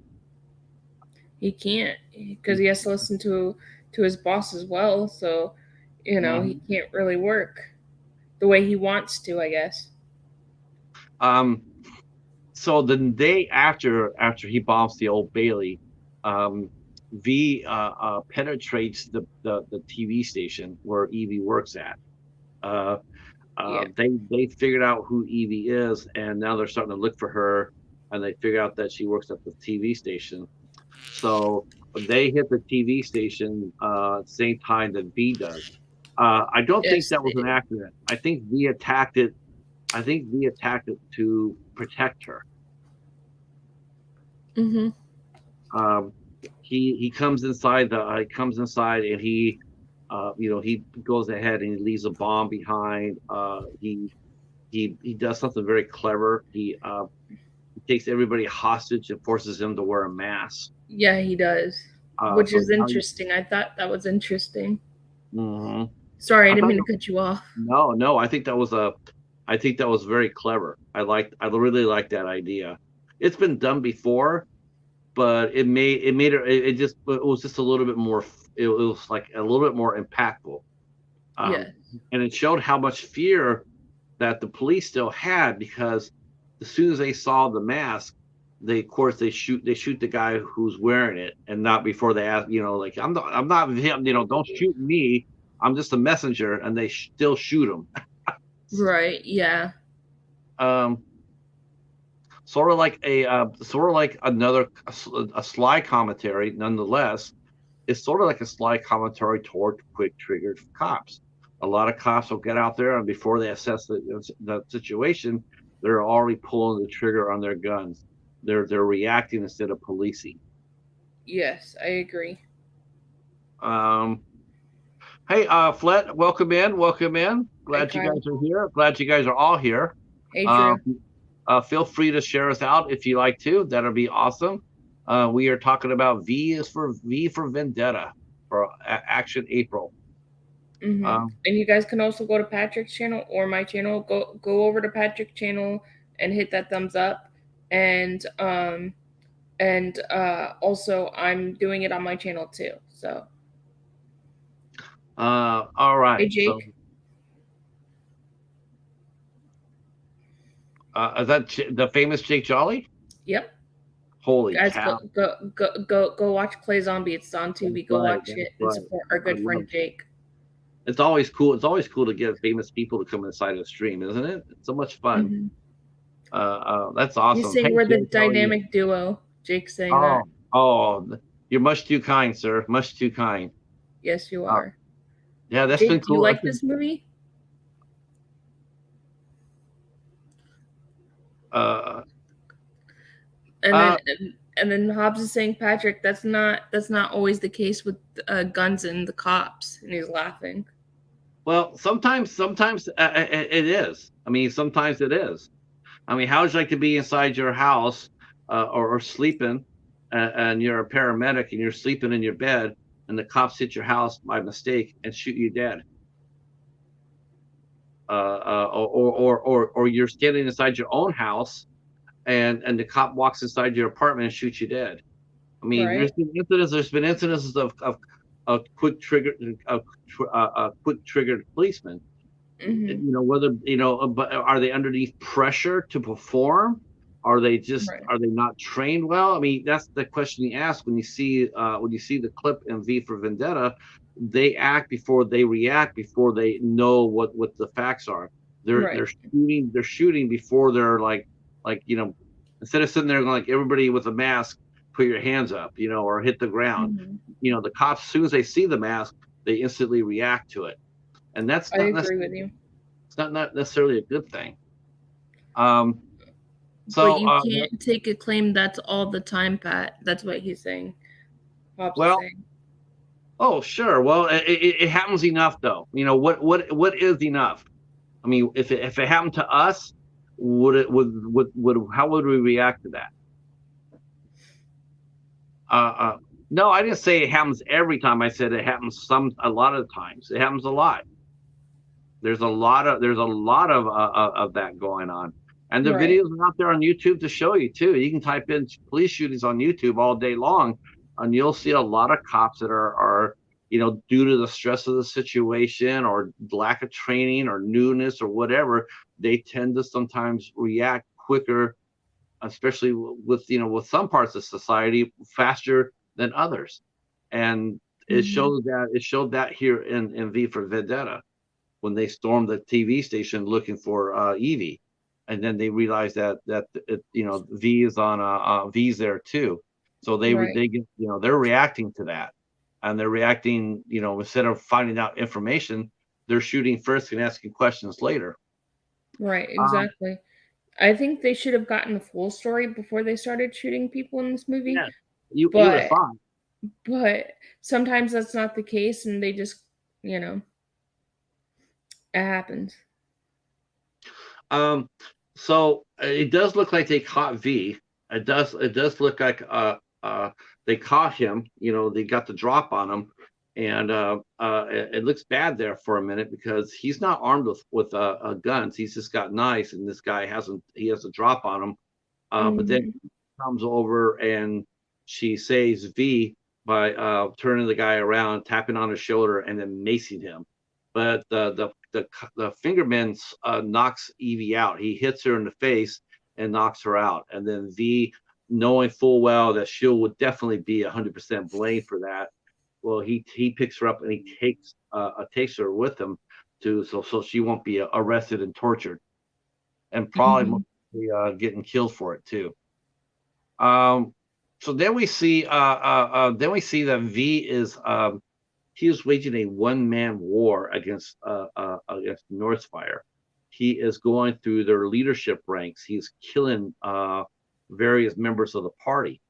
He can't because he has to listen to his boss as well. So, he Mhm. can't really work the way he wants to, I guess. Um, so the day after he bombs the Old Bailey, um, V penetrates the TV station where Evie works at. Uh, Yeah. they figured out who Evie is, and now they're starting to look for her, and they figure out that she works at the TV station. So they hit the TV station at the same time that V does. I don't think Yes, that they was an did. accident. I think V attacked it. I think V attacked it to protect her. Mhm. Um, he comes inside and he goes ahead and he leaves a bomb behind. He does something very clever. He takes everybody hostage and forces them to wear a mask. Yeah, he does, which So is now interesting. I thought that was interesting. mhm. Sorry, I I didn't thought mean to cut you off. no, I think that was very clever. I really like that idea. It's been done before, but it was just a little bit more. It was like a little bit more impactful, um, Yes. and it showed how much fear that the police still had, because as soon as they saw the mask, of course they shoot the guy who's wearing it, and not before they ask, like, I'm not him, don't shoot me, I'm just a messenger, and they still shoot him. Right. Yeah. um sort of like another a sly commentary, nonetheless. It's sort of like a sly commentary toward quick triggered cops. A lot of cops will get out there, and before they assess the situation, they're already pulling the trigger on their guns. They're reacting instead of policing. Yes, I agree. Um, hey, Flett, welcome in, welcome in. Hi, Glad you Kyle. guys are here. Glad you guys are all here. Hey, Um, Drew. feel free to share us out if you like to. That'll be awesome. We are talking about V for Vendetta for Action April. Mm-hmm. Um, And you guys can also go to Patrick's channel or my channel. Go over to Patrick's channel and hit that thumbs up. And also I'm doing it on my channel too. So all hey, right. So, Jake. is that the famous Jake Jolly? Yep. Holy Guys, cow! go watch Play Zombie. It's on That's Tubi. Go right. watch That's it and right. support our I good love friend Jake. It's always cool. It's always cool to get famous people to come inside of the stream, isn't it? It's so much fun. Hmm. That's He's awesome. Hey saying we're the Jake, how are you? dynamic duo. Jake's saying that. Oh, oh, you're much too kind, sir. Much too kind. Yes, you Uh, are. yeah, that's been Jake, do you cool. That's like been this movie? uh And then uh and then Hobbs is saying, Patrick, that's not always the case with guns and the cops, and he's laughing. well, sometimes it is. I mean, sometimes it is. I mean, how would you like to be inside your house or sleeping, and you're a paramedic and you're sleeping in your bed, and the cops hit your house by mistake and shoot you dead? Or you're standing inside your own house and the cop walks inside your apartment and shoots you dead. I mean, Right. there's been incidences of quick triggered policemen. Hmm. Whether but are they underneath pressure to perform? Right. Are they not trained well? I mean, that's the question you ask when you see the clip in V for Vendetta. They act before they react, before they know what the facts are. Right. They're shooting before they're like instead of sitting there going like everybody with a mask, put your hands up, or hit the ground. Hmm. The cops, as soon as they see the mask, they instantly react to it, and that's I not agree necessarily with you. it's not necessarily a good thing. Um, But so, you can't take a claim that's all the time, Pat. That's what he's saying. Hobbs is well, saying. oh, sure. Well, it happens enough, though. What is enough? I mean, if it happened to us, would it would how would we react to that? Uh, uh, no, I didn't say it happens every time. I said it happens a lot of times. It happens a lot. There's a lot of that going on, and the Right. videos are out there on YouTube to show you too. You can type in police shootings on YouTube all day long, and you'll see a lot of cops that are due to the stress of the situation or lack of training or newness or whatever, they tend to sometimes react quicker, especially with some parts of society faster than others, and Hmm. it showed that here in V for Vendetta when they stormed the TV station looking for Evie, and then they realized that V is on V's there too, so Right. they get they're reacting to that, and they're reacting instead of finding out information, they're shooting first and asking questions later. Right. Um, Exactly. I think they should have gotten the full story before they started shooting people in this movie. yeah, you would have But thought. but sometimes that's not the case, and they just you know it happens. Um, so it does look like they caught V. It does look like they caught him. They got the drop on him, and it looks bad there for a minute because he's not armed with guns. He's just got knives, and this guy hasn't. He has a drop on him. But then Hmm. comes over and she saves V by turning the guy around, tapping on his shoulder, and then macing him. But the fingerman knocks Evie out. He hits her in the face and knocks her out. And then V, knowing full well that she would definitely be 100% blamed for that, well, he picks her up and he takes her with him so she won't be arrested and tortured, and probably Hmm. getting killed for it too. Um, so then we see that V is he is waging a one man war against Northfire. He is going through their leadership ranks. He's killing various members of the party.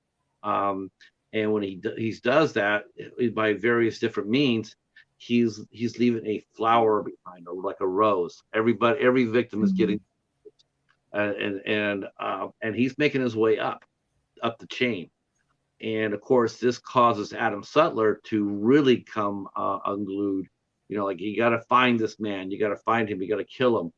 Um, and when he does that by various different means, he's leaving a flower behind, or like a rose. Every victim is Hmm. getting, and he's making his way up the chain. And of course, this causes Adam Sutler to really come unglued. Like, you got to find this man, you got to find him, you got to kill him.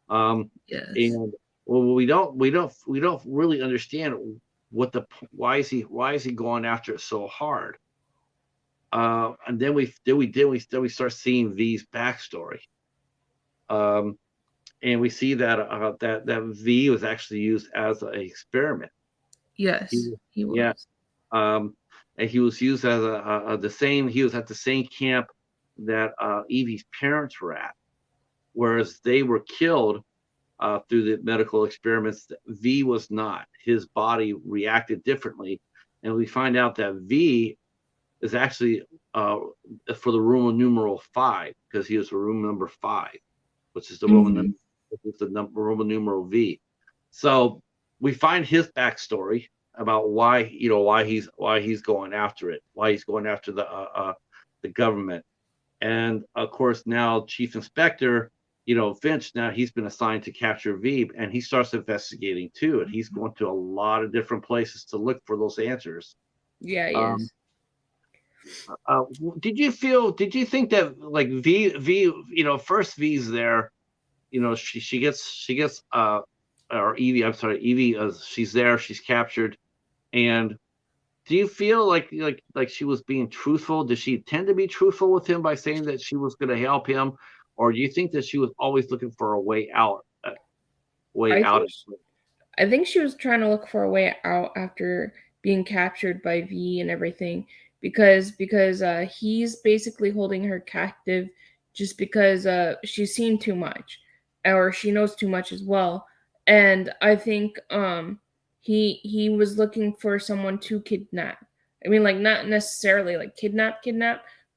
Um, Yes. and well, we don't really understand what the why is he going after it so hard. And then we start seeing V's backstory. Um, and we see that V was actually used as an experiment. Yes, He, he yeah, was. um, and he was used as the same. He was at the same camp Evie's parents were at, whereas they were killed through the medical experiments. V was not. His body reacted differently, and we find out that V is actually uh, for the Roman numeral 5 because he was a room number 5, which is the Hmm. Roman numeral V. So we find his backstory about why he's going after it, why he's going after the government, and of course now Chief Inspector, Finch, now he's been assigned to capture V, and he starts investigating too, and he's going to a lot of different places to look for those answers. Yeah, he Um, is. uh, did you think that like V, first V's there, she gets or Evie, I'm sorry, Evie, she's there, she's captured, and do you feel like she was being truthful? Did she tend to be truthful with him by saying that she was going to help him, or do you think that she was always looking for a way out? Way I out. think I think she was trying to look for a way out after being captured by V and everything, because he's basically holding her captive just because she's seen too much, or she knows too much as well. And I think he was looking for someone to kidnap. I mean, like, not necessarily like kidnap,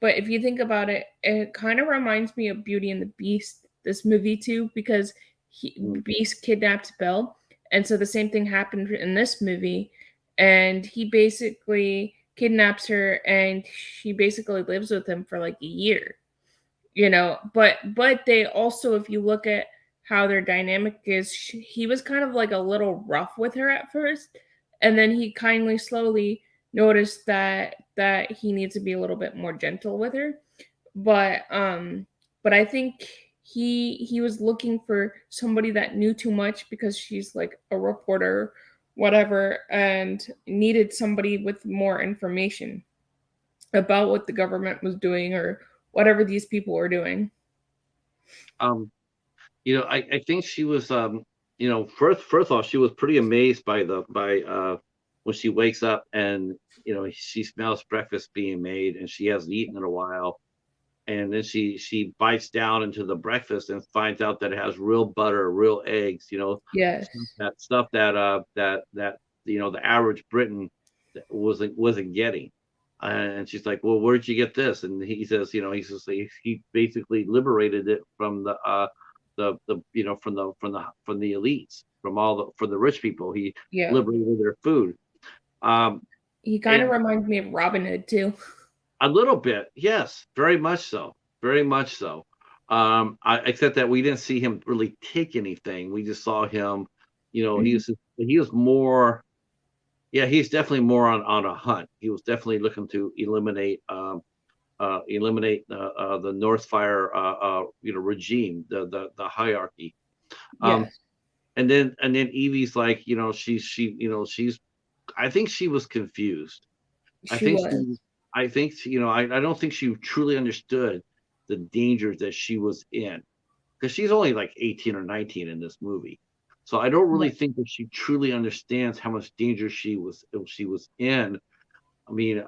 but if you think about it, it kind of reminds me of Beauty and the Beast, this movie too, because Mm. Beast kidnapped Belle, and so the same thing happened in this movie. And he basically kidnaps her, and she basically lives with him for like a year. But they also, if you look at how their dynamic is, he was kind of like a little rough with her at first, and then he kindly slowly noticed that he needs to be a little bit more gentle with her. But I think he was looking for somebody that knew too much, because she's like a reporter, whatever, and needed somebody with more information about what the government was doing, or whatever these people were doing. Um, I think she was, first off, she was pretty amazed by when she wakes up and she smells breakfast being made, and she hasn't eaten in a while, and then she bites down into the breakfast and finds out that it has real butter, real eggs, Yes. stuff that the average Briton wasn't getting. And she's like, "Well, where'd you get this?" And he says, he basically liberated it from the from the elites, from the rich people. He Yeah. liberated their food. Um, He kind of and reminds me of Robin Hood too. a little bit, yes, very much so, very much so. Except that we didn't see him really take anything. We just saw him, Mhm. he was more, yeah, he's definitely more on a hunt. He was definitely looking to eliminate the Northfire regime, the hierarchy. Um, Yes. and then Evie's like, she's, I think she was confused. I She think was. she, I think, I don't think she truly understood the dangers that she was in, because she's only like 18 or 19 in this movie. So I don't Yeah. really think that she truly understands how much danger she was in. I mean,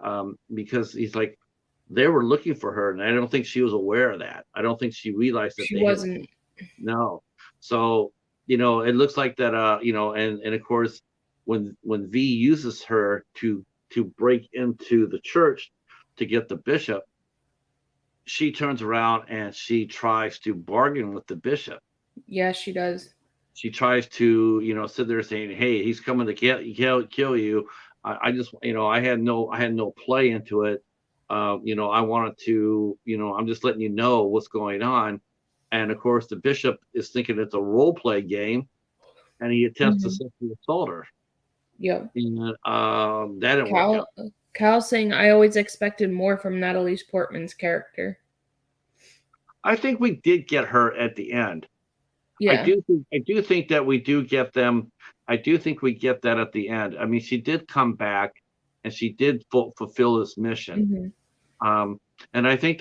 because he's like, they were looking for her, and I don't think she was aware of that. I don't think she realized that She they had, wasn't. no. So, it looks like that, and of course, when V uses her to break into the church to get the bishop, she turns around and she tries to bargain with the bishop. Yeah, she does. She tries to, sit there saying, "Hey, he's coming to kill you. I just, I had no play into it. I wanted to, I'm just letting you know what's going on." And of course, the bishop is thinking it's a role play game, and he attempts to Hmm. sexually assault her, Yeah. and that didn't work out. Cal saying, "I always expected more from Natalie Portman's character." I think we did get her at the end. Yeah. I do think that we do get them. I do think we get that at the end. I mean, she did come back, and she did fulfill this mission. Hmm. Um, and I think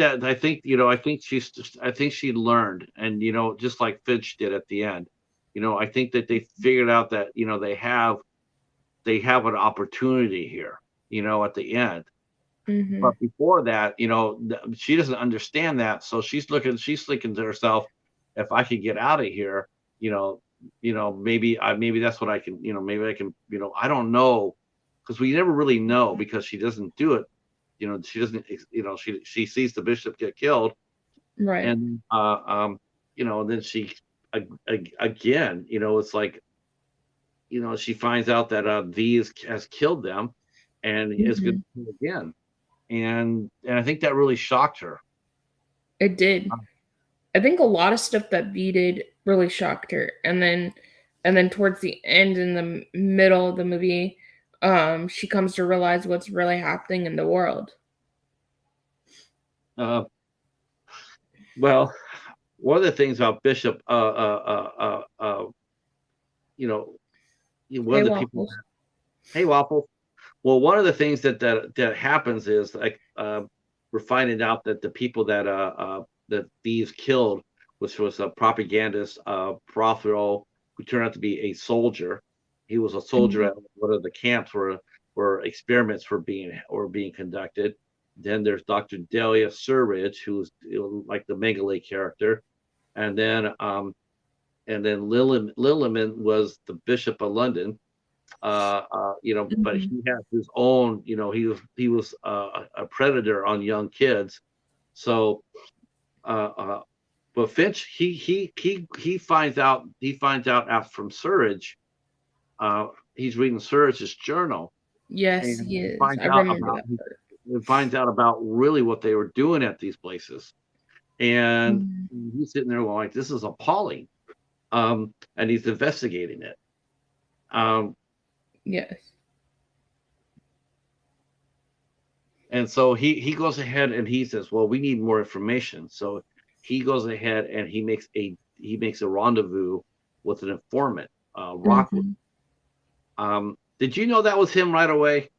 she learned, and just like Finch did at the end. I think that they figured out that they have an opportunity here. At the end, Mm-hmm. But before that, she doesn't understand that, so she's thinking to herself, if I could get out of here, you know, maybe that's what I can, maybe I can, I don't know, because we never really know because she doesn't do it. She doesn't, she sees the bishop get killed, Right. and then she again, it's like, she finds out that V has killed them, and is going Mm-hmm. to kill again, and I think that really shocked her. It did. I think a lot of stuff that V did really shocked her, and then towards the end, in the middle of the movie, she comes to realize what's really happening in the world. Uh, well, one of the things about Bishop, you know, one Hey, of the people, Waffles. hey Waffle. Well, one of the things that happens is, like, we're finding out that the people that these killed, which was a propagandist, Prothero, who turned out to be a soldier. He was a soldier Mhm. at one of the camps where experiments were being conducted. Then there's Dr. Delia Surridge, who's, like the Mengele character, and then Lilliman was the Bishop of London, but Mhm. he has his own, he was a predator on young kids. So, but Finch, he finds out after from Surridge. He's reading Surridge's journal, Yes, and he is. I remember that part. he finds out about really what they were doing at these places, and Mhm. he's sitting there going, like, this is appalling. And he's investigating it. Um, Yes. And so he goes ahead and he says, "Well, we need more information." So he goes ahead and he makes a rendezvous with an informant, Rockwood. Mhm. Did you know that was him right away?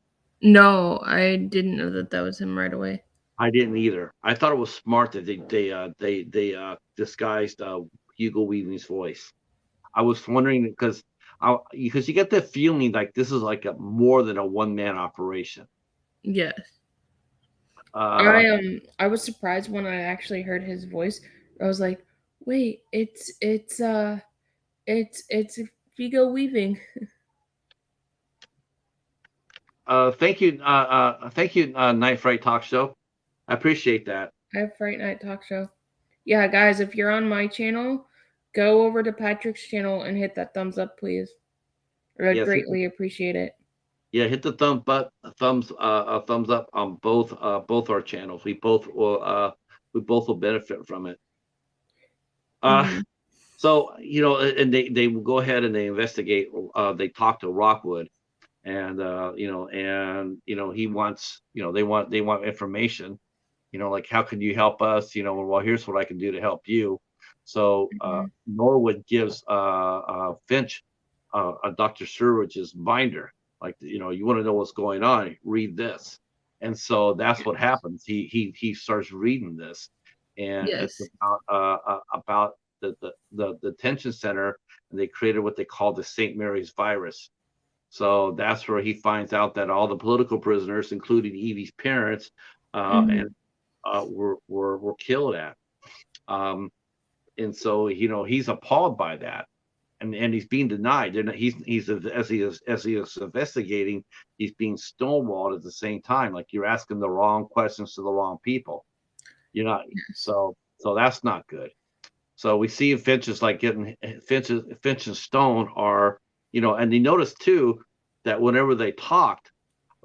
No, I didn't know that that was him right away. I didn't either. I thought it was smart that they disguised Hugo Weaving's voice. I was wondering because you get the feeling like this is like a more than a one man operation. Yes. Uh, I was surprised when I actually heard his voice. I was like, "Wait, it's Vigo Weaving." thank you, Night Fright Talk Show. I appreciate that. I have Fright Night Talk Show. Yeah, guys, if you're on my channel, go over to Patrick's channel and hit that thumbs up, please. I'd Yes, greatly appreciate it. hit the thumbs up on both our channels. We both will benefit from it. Uh, Hmm. so, and they will go ahead and they investigate. They talk to Rockwood, and he wants, they want information. Like, how can you help us? Well, here's what I can do to help you. So, Hmm. Norwood gives Finch a Dr. Surridge's binder. Like, you want to know what's going on, read this. And so that's what happens. He starts reading this, and it's Yes. about the detention center, and they created what they call the St. Mary's virus. So that's where he finds out that all the political prisoners, including Evie's parents, Hmm. and were killed at. Um, and so, he's appalled by that, and he's being denied. And he's as he is investigating, he's being stonewalled at the same time. Like, you're asking the wrong questions to the wrong people. You're not. Yes. So that's not good. So we see Finch is like getting Finch and Stone are, and you notice too that whenever they talked,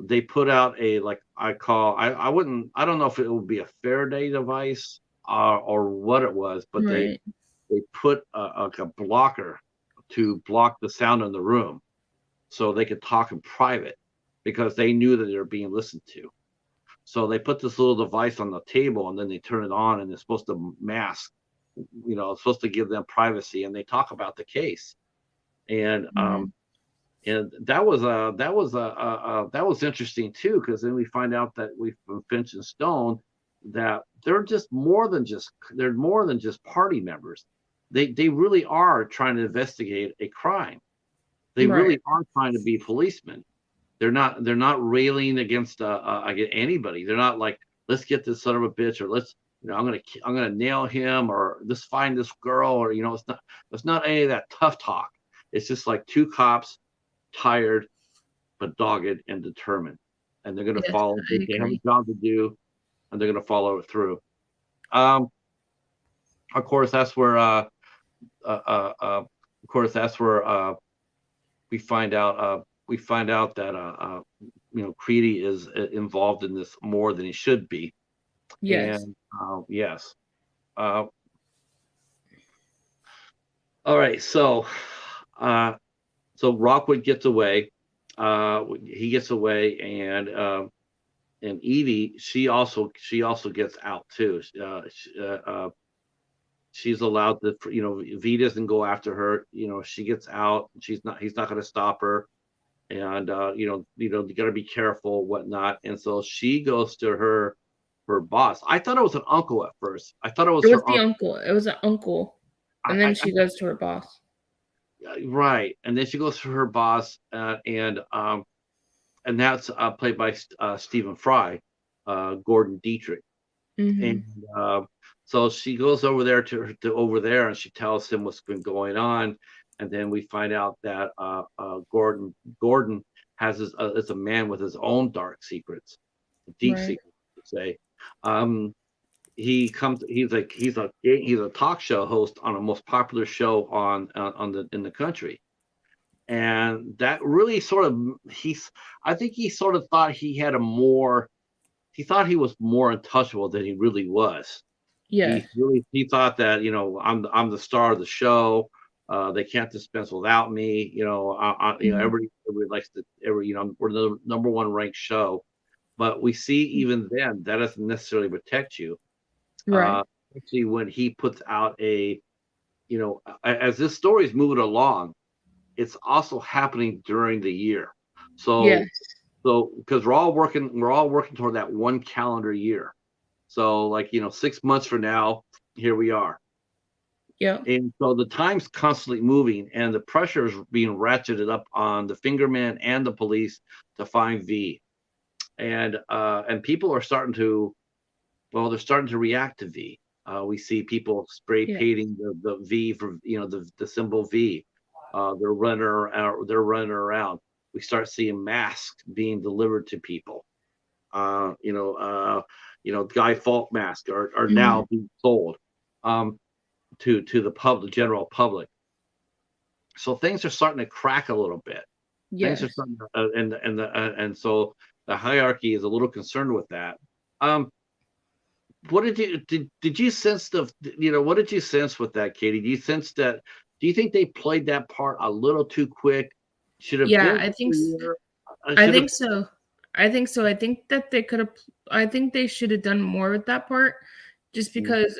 they put out a, like, I don't know if it would be a Faraday device, or what it was, but they Right. they put like a blocker to block the sound in the room, so they could talk in private, because they knew that they were being listened to. So they put this little device on the table, and then they turn it on, and it's supposed to mask, it's supposed to give them privacy, and they talk about the case. And Hmm. that was interesting too, because then we find out that we from Finch and Stone that they're more than just party members. They really are trying to investigate a crime. They Right. really are trying to be policemen. they're not railing against anybody. They're not like, let's get this son of a bitch, or let's, I'm gonna nail him, or let's find this girl, or it's not any of that tough talk. It's just like two cops, tired but dogged and determined, and they're gonna Yes, follow. I They have a agree. job to do, and they're gonna follow it through. Um, of course, that's where uh, uh, uh, of course that's where we find out that Creedy is involved in this more than he should be. Yes. And yes. Uh, all right. Uh, so Rockwood gets away. He gets away, and Edie, she also gets out too. She's allowed to, V doesn't go after her. She gets out. He's not going to stop her. And you got to be careful, whatnot. And so she goes to her boss. I thought it was an uncle at first. I thought it It was was her the uncle. uncle. It was an uncle. And then I she goes to her boss. Right, and then she goes to her boss, and that's played by Stephen Fry, Gordon Dietrich. And Mhm. uh, so she goes over there to over there, and she tells him what's been going on. And then we find out that Gordon has is a man with his own dark secrets, deep Right. secrets, to say. Um, he comes. He's a talk show host on a most popular show on the in the country, and that really sort of he's. I think he sort of thought he had a more. He thought he was more untouchable than he really was. Yes. He thought that, I'm the star of the show. They can't dispense without me. Mhm. Everybody likes to we're the number one ranked show. But we see even then that doesn't necessarily protect you. Right. Uh, Especially when he puts out as this story is moving along, it's also happening during the year. Yes. So because we're all working toward that one calendar year. So, like, 6 months from now, here we are. Yep. And so the time's constantly moving, and the pressure is being ratcheted up on the fingerman and the police to find V. And people are starting to, well, they're starting to react to V. We see people spray Yeah. painting the V for, the symbol V. They're running around. We start seeing masks being delivered to people. uh, you know, uh, Guy Fawkes masks are now Mhm. being sold um, to the general public. So things are starting to crack a little bit. Things are Yes. starting to, and so the hierarchy is a little concerned with that. Um, what did you sense what did you sense with that, Katie? Do you think they played that part a little too quick? Should have Yeah, been clear. I Should have. think so. I think so. I think that they could have I think they should have done more with that part just because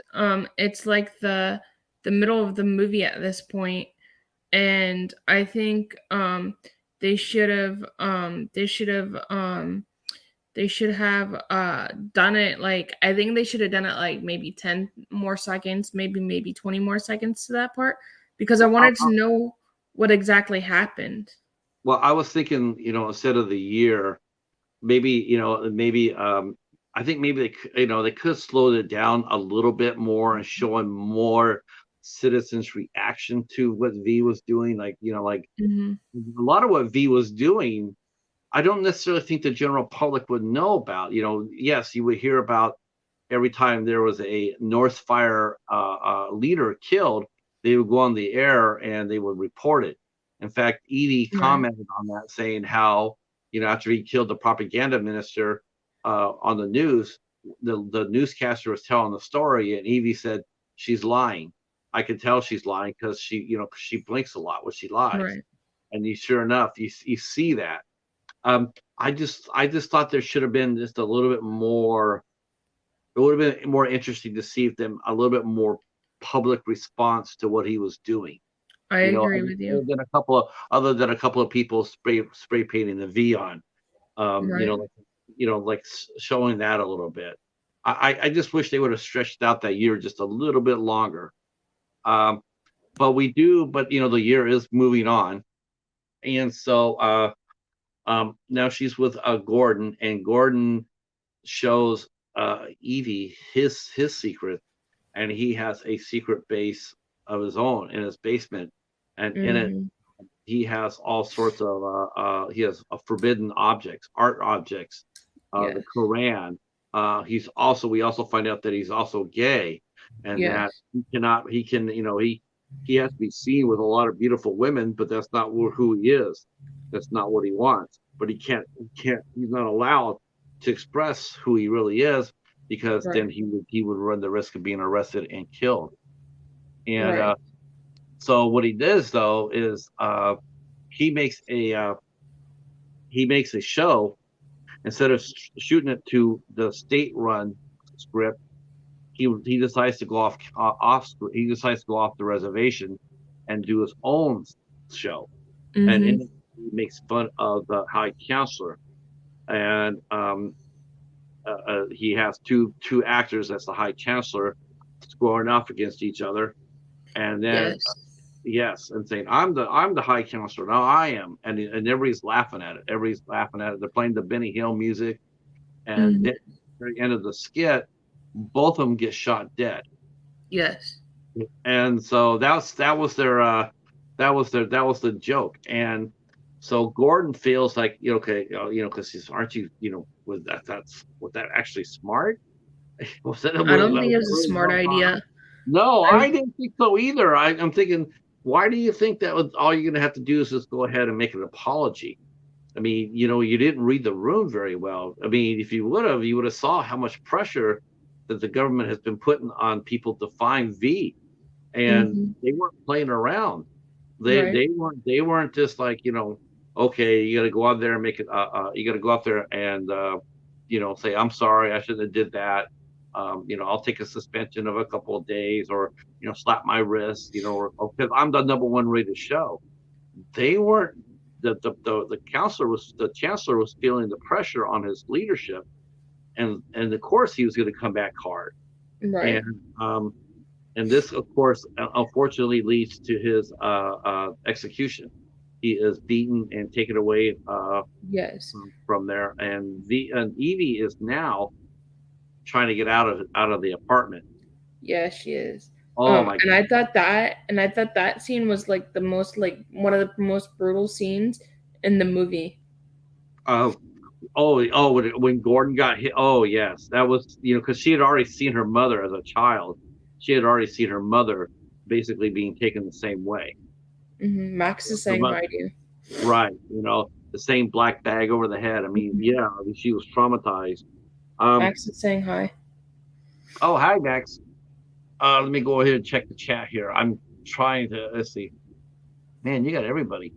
it's like the middle of the movie at this point, and I think they should have done it like I think they should have done it like maybe 10 more seconds, maybe 20 more seconds to that part because I Well, wanted to know what exactly happened. I was thinking, instead of the year, maybe I think maybe they could have slowed it down a little bit more and showing more citizens' reaction to what V was doing. Like Mhm. a lot of what V was doing, I don't necessarily think the general public would know about. Yes, you would hear about every time there was a North Fire leader killed, they would go on the air and they would report it. In fact, Edie Right. commented on that, saying how, after he killed the propaganda minister on the news, the newscaster was telling the story, and Evie said, "She's lying. I can tell she's lying because she blinks a lot when she lies." Right. And sure enough, you see that. I just thought there should have been just a little bit more. It would have been more interesting to see them a little bit more public response to what he was doing. I agree with you. Other than a couple of people spray painting the V on, Right. showing that a little bit. I just wish they would have stretched out that year just a little bit longer. Um, but the year is moving on, and so Now she's with Gordon, and Gordon shows Evie his secret, and he has a secret base of his own in his basement, and in it Mm-hmm. he has all sorts of he has forbidden objects, art objects, the Yes. Quran. He's also we also find out that he's also gay, and that Yes. he can he has to be seen with a lot of beautiful women, but that's not who he is. That's not what he wants. But he can't he's not allowed to express who he really is, because then Right. he would run the risk of being arrested and killed. And Right. so what he does though is he makes a show. Instead of shooting it to the state-run script, he decides to go he decides to go off the reservation and do his own show. And Mm-hmm. in it, he makes fun of the high counselor, and he has two actors as the high chancellor squaring off against each other, and then Yes. yes, and saying I'm the high counselor. No, I am, and everybody's laughing at it. Everybody's laughing at it. They're playing the Benny Hill music, and then Mm-hmm. at the very end of the skit, both of them get shot dead. Yes. And so that was their that was the joke. And so Gordon feels like, okay, because he's aren't you, was that actually smart? Was that I don't think was it that was a really smart well thought out? idea. No, I I didn't think so either. I'm thinking, why do you think that was all you're going to have to do is just go ahead and make an apology? I mean, you didn't read the room very well. I mean, if you would have saw how much pressure that the government has been putting on people to find V, and mm-hmm. they weren't playing around. They Right. they weren't just like, okay, you got to go out there and make it. You got to go out there and say, I'm sorry, I shouldn't have did that. I'll take a suspension of a couple of days, or slap my wrist, or because I'm the number one rated show. They weren't. The chancellor was feeling the pressure on his leadership, and of course he was going to come back hard. And Right. um, and this, of course, unfortunately leads to his execution. He is beaten and taken away Yes. from there, and Evie is now trying to get out of the apartment. Yeah, she is. Oh my And god! I thought that scene was like the most like one of the most brutal scenes in the movie. Uh, when Gordon got hit. Oh yes, that was, because she had already seen her mother as a child. She had already seen her mother basically being taken the same way. Mm-hmm. Max is Her saying mother, hi to you. right? The same black bag over the head. I mean, Mhm. yeah, I mean, she was traumatized. Um, Max is saying hi. oh, hi, Max. Let me go ahead and check the chat here. I'm trying to, let's see. Man, you got everybody.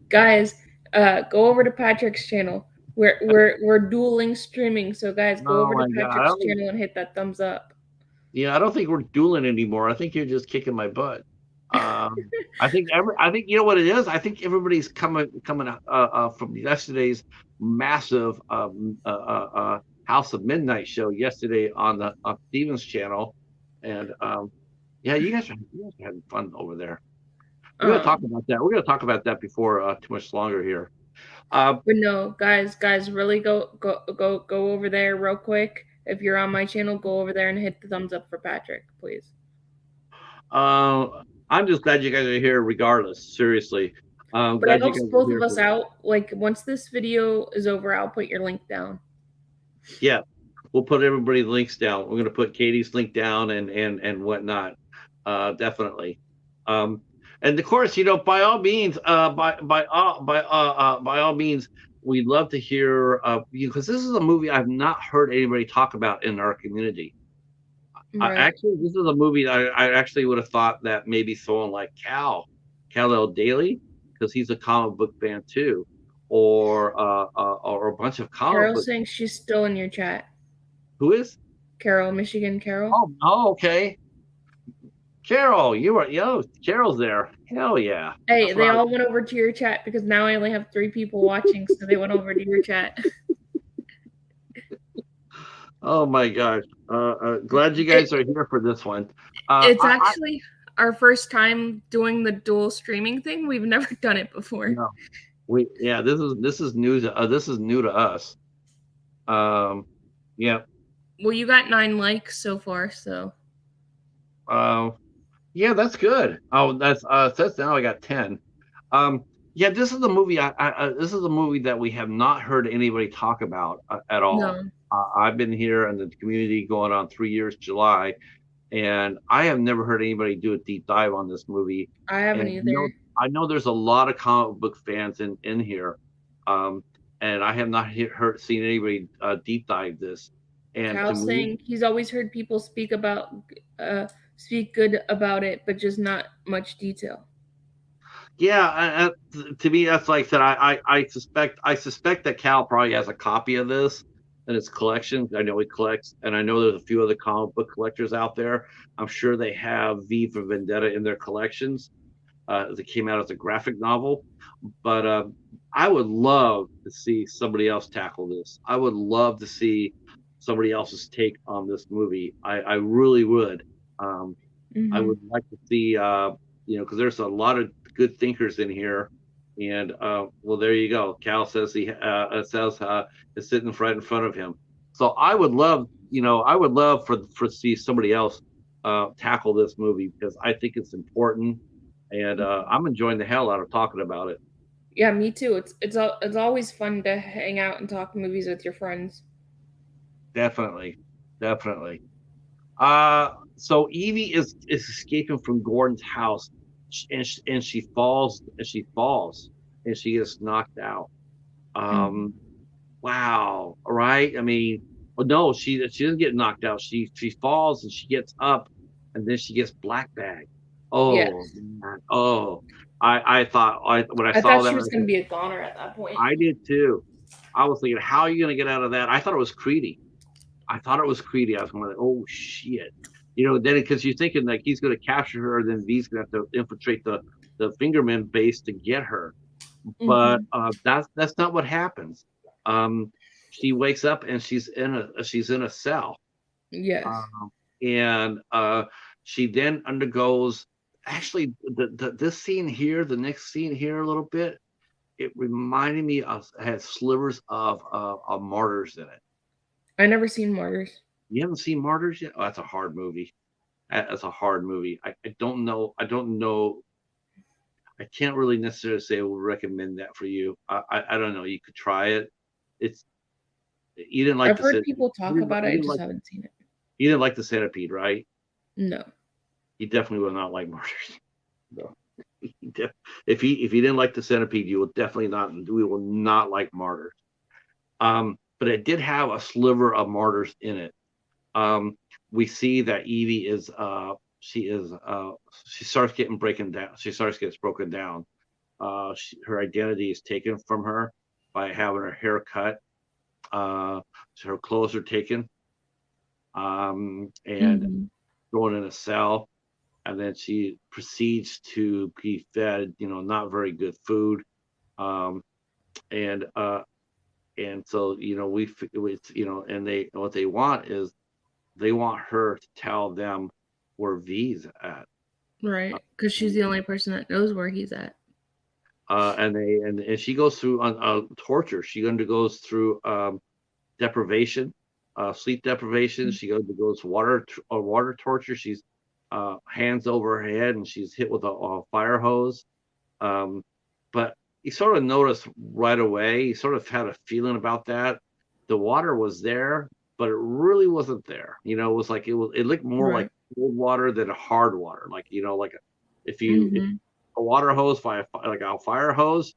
Guys, go over to Patrick's channel. We're dueling streaming, so guys, go Oh over to my God. Patrick's channel and hit that thumbs up. I don't think we're dueling anymore. I think you're just kicking my butt. Um, I think you know what it is. I think everybody's coming from yesterday's massive House of Midnight show yesterday on the on Steven's channel, and yeah, you guys are having fun over there. We're gonna talk Um, about that. We're gonna talk about that before too much longer here. Uh, but no, guys, really go over there real quick. If you're on my channel, go over there and hit the thumbs up for Patrick, please. uh, I'm just glad you guys are here, regardless. Seriously, I'm But it glad you helps guys are both of here us for this. out. Like once this video is over, I'll put your link down. Yeah, we'll put everybody's links down. We're gonna put Katie's link down and whatnot. Definitely. Um, and of course, by all means, by all means, we'd love to hear you, because this is a movie I've not heard anybody talk about in our community. Right. Actually, this is a movie I actually would have thought that maybe someone like Cal L. Daly, because he's a comic book fan too, or a bunch of comic Carol's book. saying she's still in your chat. Who is? Carol, Michigan Carol. Oh, okay. Carol, Carol's there. Hell yeah. Hey, That's what they I was. all went over to your chat because now I only have 3 people watching, so they went over to your chat. Oh my gosh. Glad you It, guys are here for this one. it's I actually our first time doing the dual streaming thing. We've never done it before. No, yeah, this is new to us. Um, yeah, Well, you got 9 likes so far, so uh, yeah, that's good. Oh, that's says now I got 10. Yeah, this is the movie. This is a movie that we have not heard anybody talk about at all. no, I've been here in the community going on 3 years, July, and I have never heard anybody do a deep dive on this movie. I And haven't either. I know there's a lot of comic book fans in here, um, and I have not seen anybody deep dive this. And to Cal's me, saying he's always heard people uh, speak good about it, but just not much detail. yeah, to me, that's like I said. I suspect that Cal probably has a copy of this in his collection. I know he collects, and I know there's a few other comic book collectors out there. I'm sure they have V for Vendetta in their collections. That came out as a graphic novel. But I would love to see somebody else tackle this. I would love to see somebody else's take on this movie. I really would. Um, I Mm-hmm. would like to see, because there's a lot of good thinkers in here. And well, there you go. Cal says is sitting right in front of him. So I would love for see somebody else tackle this movie because I think it's important, and I'm enjoying the hell out of talking about it. Yeah, me too. It's always fun to hang out and talk movies with your friends. Definitely, definitely. So Evie is escaping from Gordon's house, and she falls, and she gets knocked out. Mm-hmm. Um, wow. All right. I mean, oh no, she doesn't get knocked out. She falls and she gets up, and then she gets black bag. Oh Yes, man. Oh, I thought when I I saw thought that, she was gonna be a goner at that point. I did too. I was thinking, how are you going to get out of that? I thought it was Creedy. I thought it was Creedy. I was going, like, oh shit. Then because you're thinking like he's going to capture her, then V's going to have to infiltrate the Fingerman base to get her. But Mm-hmm. that's not what happens. Um, she wakes up and she's in a cell, Yes, um, and she then undergoes. Actually, this scene here, the next scene here, a little bit. It reminded me of had slivers of Martyrs in it. I never seen Martyrs. You haven't seen Martyrs yet? Oh, that's a hard movie. That's a hard movie. I don't know. I don't know. I can't really necessarily say I would recommend that for you. I don't know. You could try it. It's you didn't like I've the heard centipede. people talk about it. You I didn't just like haven't seen it. you didn't like the centipede, right? No. You definitely will not like Martyrs. No. If you didn't like the centipede, you will definitely not. We will not like Martyrs. But it did have a sliver of Martyrs in it. Um, we see that Evie is she starts getting breaking down. She starts gets broken down. Her identity is taken from her by having her hair cut. So her clothes are taken, and Mm-hmm. thrown in a cell. And then she proceeds to be fed, not very good food. Um, and so and they what they want is they want her to tell them where V's at. Right, because she's the only person that knows where he's at. And she goes through torture. She undergoes through deprivation, sleep deprivation. She undergoes water torture. She's hands over her head, and she's hit with a fire hose. Um, but you sort of noticed right away. You sort of had a feeling about that. The water was there, but it really wasn't there. It was like it looked more like Right. cold water than a hard water. Like if Mm-hmm. a water hose like a fire hose,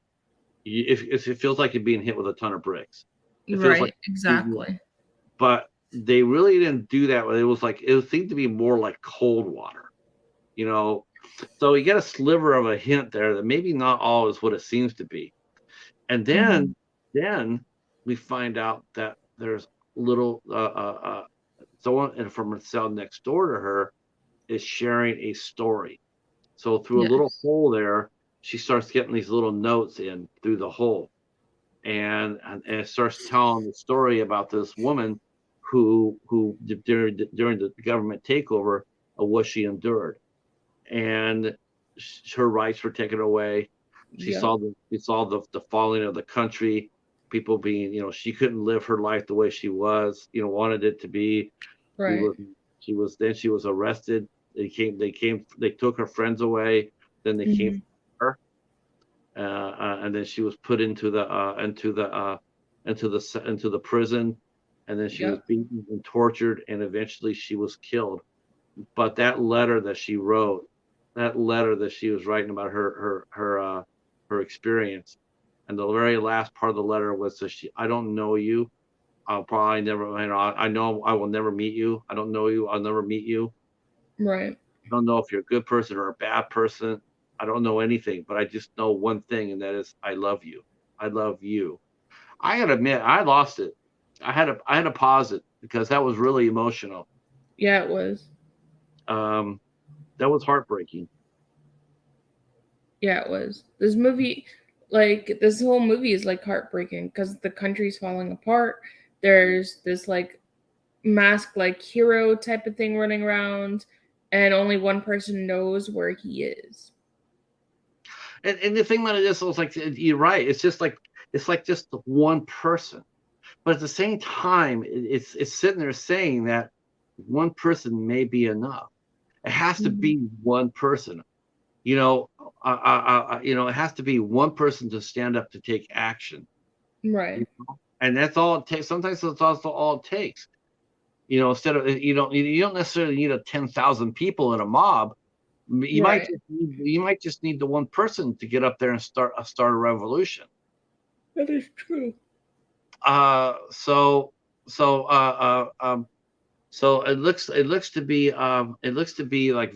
if it feels like you're being hit with a ton of bricks. It feels like, Right. Exactly. but they really didn't do that. It seemed to be more like cold water, you know. So you get a sliver of a hint there that maybe not all is what it seems to be. And Mm-hmm. then we find out that there's little someone from a cell next door to her is sharing a story. So through a little Yes. hole there, she starts getting these little notes in through the hole, and it starts telling the story about this woman who during the government takeover of what she endured. and her rights were taken away. Yep. She saw the falling of the country, people being, she couldn't live her life the way she was, wanted it to be. She Right. was she was arrested. They took her friends away. Then they came Hmm. for her, and then she was put into the prison, and then she was Yep. beaten and tortured, and eventually she was killed. But that letter that she wrote, that letter that she was writing about her experience, and the very last part of the letter was that I don't know you. I'll probably never, I know I will never meet you. I don't know you. I'll never meet you. Right. I don't know if you're a good person or a bad person. I don't know anything, but I just know one thing, and that is I love you. I love you. I gotta admit, I lost it. I had to pause it because that was really emotional. Yeah, it was. Um, that was heartbreaking. Yeah, it was. This movie, like this whole movie is like heartbreaking because the country's falling apart. There's this like mask like hero type of thing running around, and only one person knows where he is. And the thing about it is, like you're right. It's like just the one person, but at the same time, it's sitting there saying that one person may be enough. It has to Mhm. be one person. You know, it has to be one person to stand up to take action. You Right. know? And that's all it takes. Sometimes that's also all it takes. Instead of you don't necessarily need a 10,000 people in a mob. Right. You might just need the one person to get up there and start a revolution. That is true. Uh, so so so it looks to be like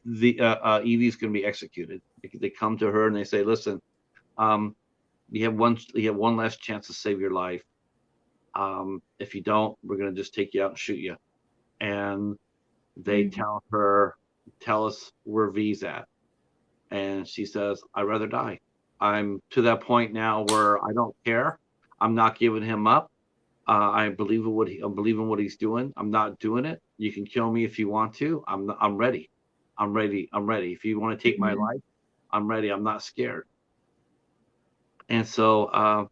the Evie's going to be executed. They come to her and they say, "Listen, um, you have one last chance to save your life. If you don't, we're going to just take you out and shoot you." And they Hmm. tell us where V's at, and she says, "I'd rather die. I'm to that point now where I don't care. I'm not giving him up. I believe in what he's doing. I'm not doing it. You can kill me if you want to. I'm ready. I'm ready. I'm ready. If you want to take my Hmm. life, I'm ready. I'm not scared." And so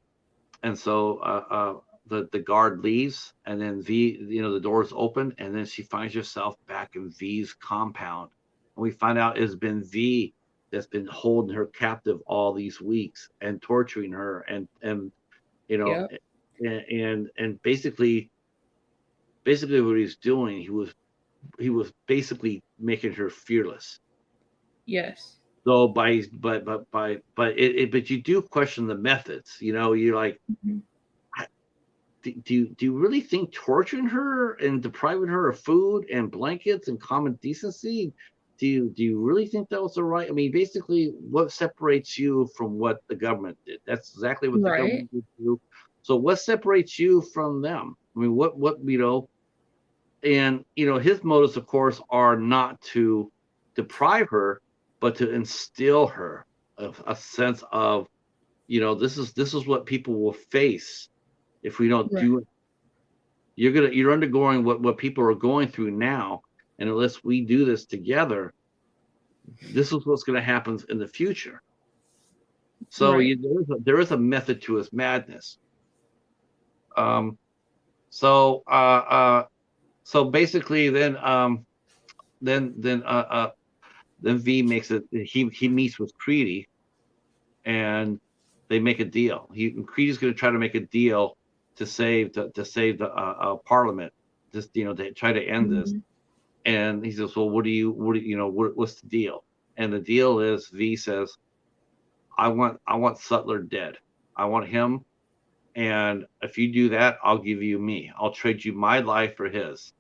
and so the guard leaves, and then the doors open, and then she finds herself back in V's compound, and we find out it's been V that's been holding her captive all these weeks and torturing her, and you know Yep. and basically what he's doing, he was basically making her fearless. Yes. So but you do question the methods. You're like, Hmm. do you really think torturing her and depriving her of food and blankets and common decency, do you really think that was the right? I mean, basically, what separates you from what the government did? That's exactly what the Right. government did do. So what separates you from them? I mean, what and his motives, of course, are not to deprive her, but to instill her a sense of, this is what people will face if we don't Right. do it. You're undergoing what people are going through now, and unless we do this together, this is what's going to happen in the future. So Right. there is a method to his madness. Um, so so basically, then then V makes it. He meets with Creedy, and they make a deal. Creedy's going to try to make a deal to save the Parliament, just to try to end this. Hmm. And he says, "Well, what's the deal?" And the deal is, V says, I want Sutler dead. I want him. And if you do that, I'll give you me. I'll trade you my life for his."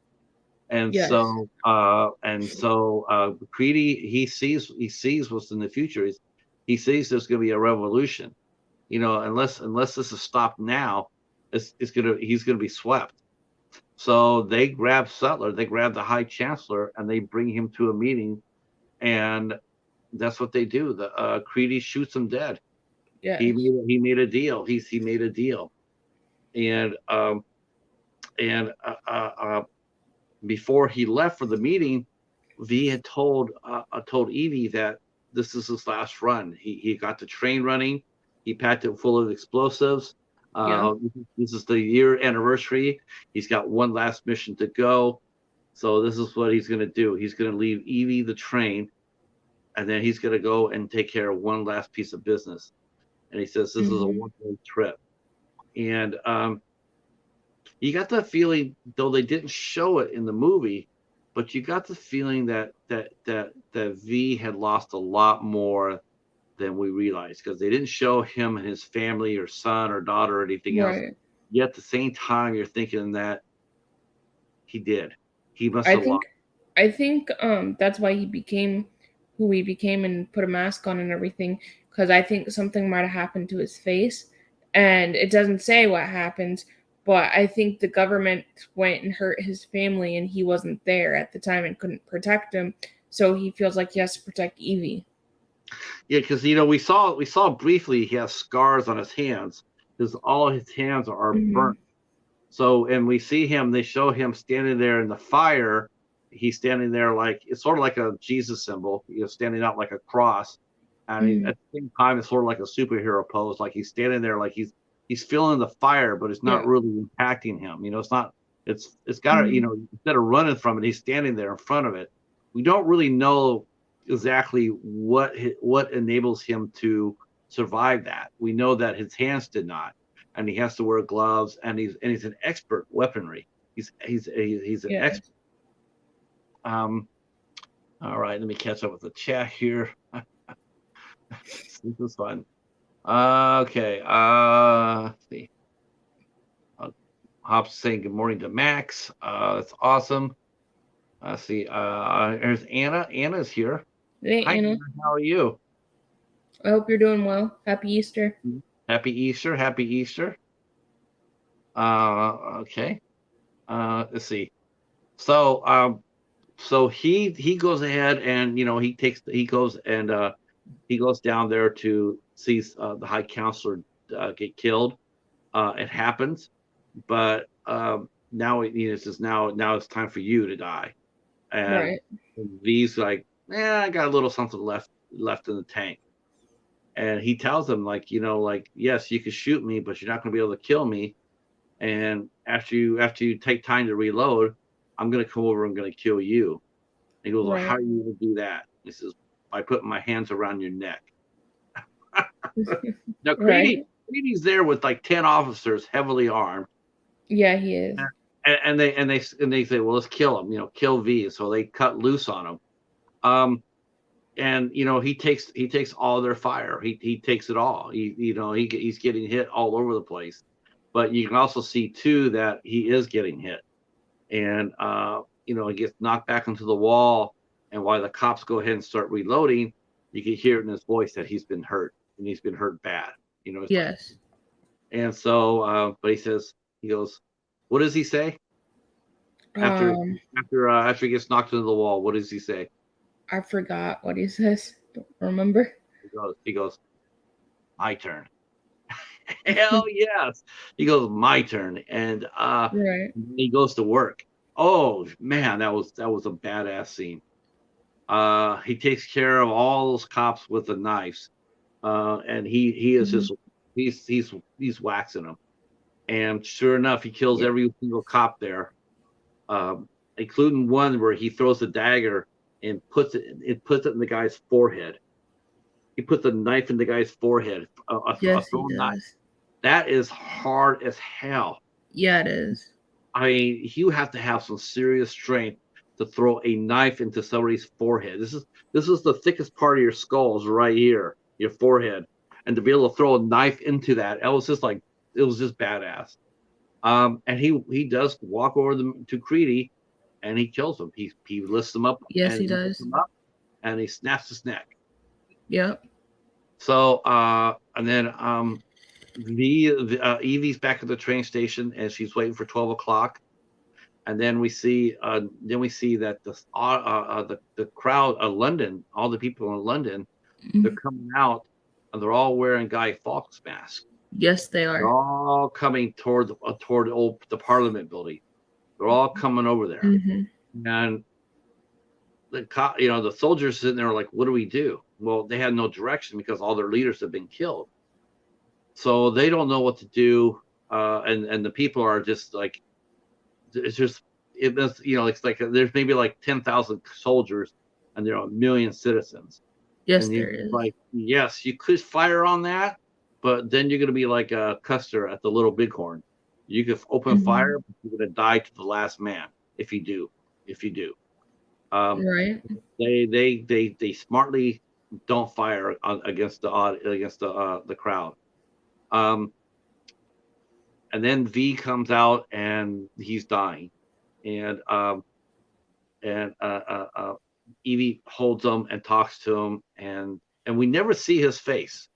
Yes. Creedy, he sees what's in the future. He sees there's going to be a revolution. Unless this is stopped now, he's gonna be swept. So they grab Sutler, they grab the High Chancellor, and they bring him to a meeting, and that's what they do. The Creedy shoots him dead. Yes. He made a deal. He made a deal, and and before he left for the meeting, V had told Evie that this is his last run. He got the train running. He packed it full of explosives. Yeah. This is the year anniversary. He's got one last mission to go. So this is what he's going to do. He's going to leave Evie the train, and then he's going to go and take care of one last piece of business. And he says this is a Hmm. one-way trip. And you got the feeling, though they didn't show it in the movie, but you got the feeling that V had lost a lot more than we realized because they didn't show him and his family or son or daughter or anything else. Right. Yet at the same time, you're thinking that he did. He must I have think lost. I think that's why he became who he became and put a mask on and everything, because I think something might have happened to his face, and it doesn't say what happens, but I think the government went and hurt his family and he wasn't there at the time and couldn't protect him, so he feels like he has to protect Evie. Yeah, because we saw briefly he has scars on his hands because all his hands are Hmm. burnt. So, and we see him, they show him standing there in the fire. He's standing there like it's sort of like a Jesus symbol, standing out like a cross. And Hmm. at the same time, it's sort of like a superhero pose, like he's standing there, like he's feeling the fire, but it's not Yeah. really impacting him. It's not. It's got to, Hmm. instead of running from it, he's standing there in front of it. We don't really know exactly what enables him to survive that. We know that his hands did not, and he has to wear gloves, and he's an expert weaponry. He's an expert. Yes. Um, all right, let me catch up with the chat here. This is fun. Okay. Let's see. Hops saying good morning to Max. That's awesome. Let's see. There's Anna. Anna's here. Hey, Hi, Anna. Anna. How are you? I hope you're doing well. Happy Easter. Happy Easter. Happy Easter. Okay. Let's see. So, so he goes ahead and he goes down there to see the High Counselor get killed. It happens, but now it says now it's time for you to die. And Right. V's like, I got a little something left in the tank. And he tells him like yes, you can shoot me, but you're not going to be able to kill me. And after you take time to reload, I'm going to come over and going to kill you. And he goes, well, how Right. are you going to do that? He says, by putting my hands around your neck. Now Right. Creedy's there with like 10 officers heavily armed. Yeah, he is. And they say, well, let's kill him, kill V. So they cut loose on him. And he takes all their fire. He takes it all. He's getting hit all over the place. But you can also see too that he is getting hit, and he gets knocked back into the wall. And while the cops go ahead and start reloading, you can hear it in his voice that he's been hurt, and he's been hurt bad. It's like, Yes. and so, but he goes, what does he say after Um, after he gets knocked into the wall? What does he say? I forgot what he says. Don't remember. He goes, my turn. Hell yes. He goes, my turn. And Right. he goes to work. Oh man, that was a badass scene. He takes care of all those cops with the knives. And he is Hmm. just he's waxing them. And sure enough, he kills Yeah. every single cop there, including one where he throws the dagger and puts it in the guy's forehead. He puts a knife in the guy's forehead, a Yes, he thrown knife. does. That is hard as hell. Yeah, it is. I mean, you have to have some serious strength to throw a knife into somebody's forehead. This is the thickest part of your skull is right here, your forehead, and to be able to throw a knife into that, it was just badass. And he does walk over to Creedy, and he kills him. He lifts him up Yes, and he he lifts does. him up, and he snaps his neck. Yep. So and then Evie's back at the train station, and she's waiting for 12 o'clock. And then we see that the crowd of London, all the people in London, they're Mhm. coming out, and they're all wearing Guy Fawkes masks. Yes, they They're are. all coming toward the Parliament building. They're all coming over there, Hmm. and the soldiers sitting there like, what do we do? Well, they had no direction because all their leaders have been killed, so they don't know what to do. And the people are just like, it's just it was, it's like there's maybe like 10,000 soldiers, and there are a million citizens, Yes, and you there is. like, yes, you could fire on that, but then you're gonna be like Custer at the Little Bighorn. You could open Hmm. fire, but you're gonna die to the last man if you do. If you do. Um, Right. they smartly don't fire against the crowd. Um, and then V comes out and he's dying, and Evie holds him and talks to him, and we never see his face.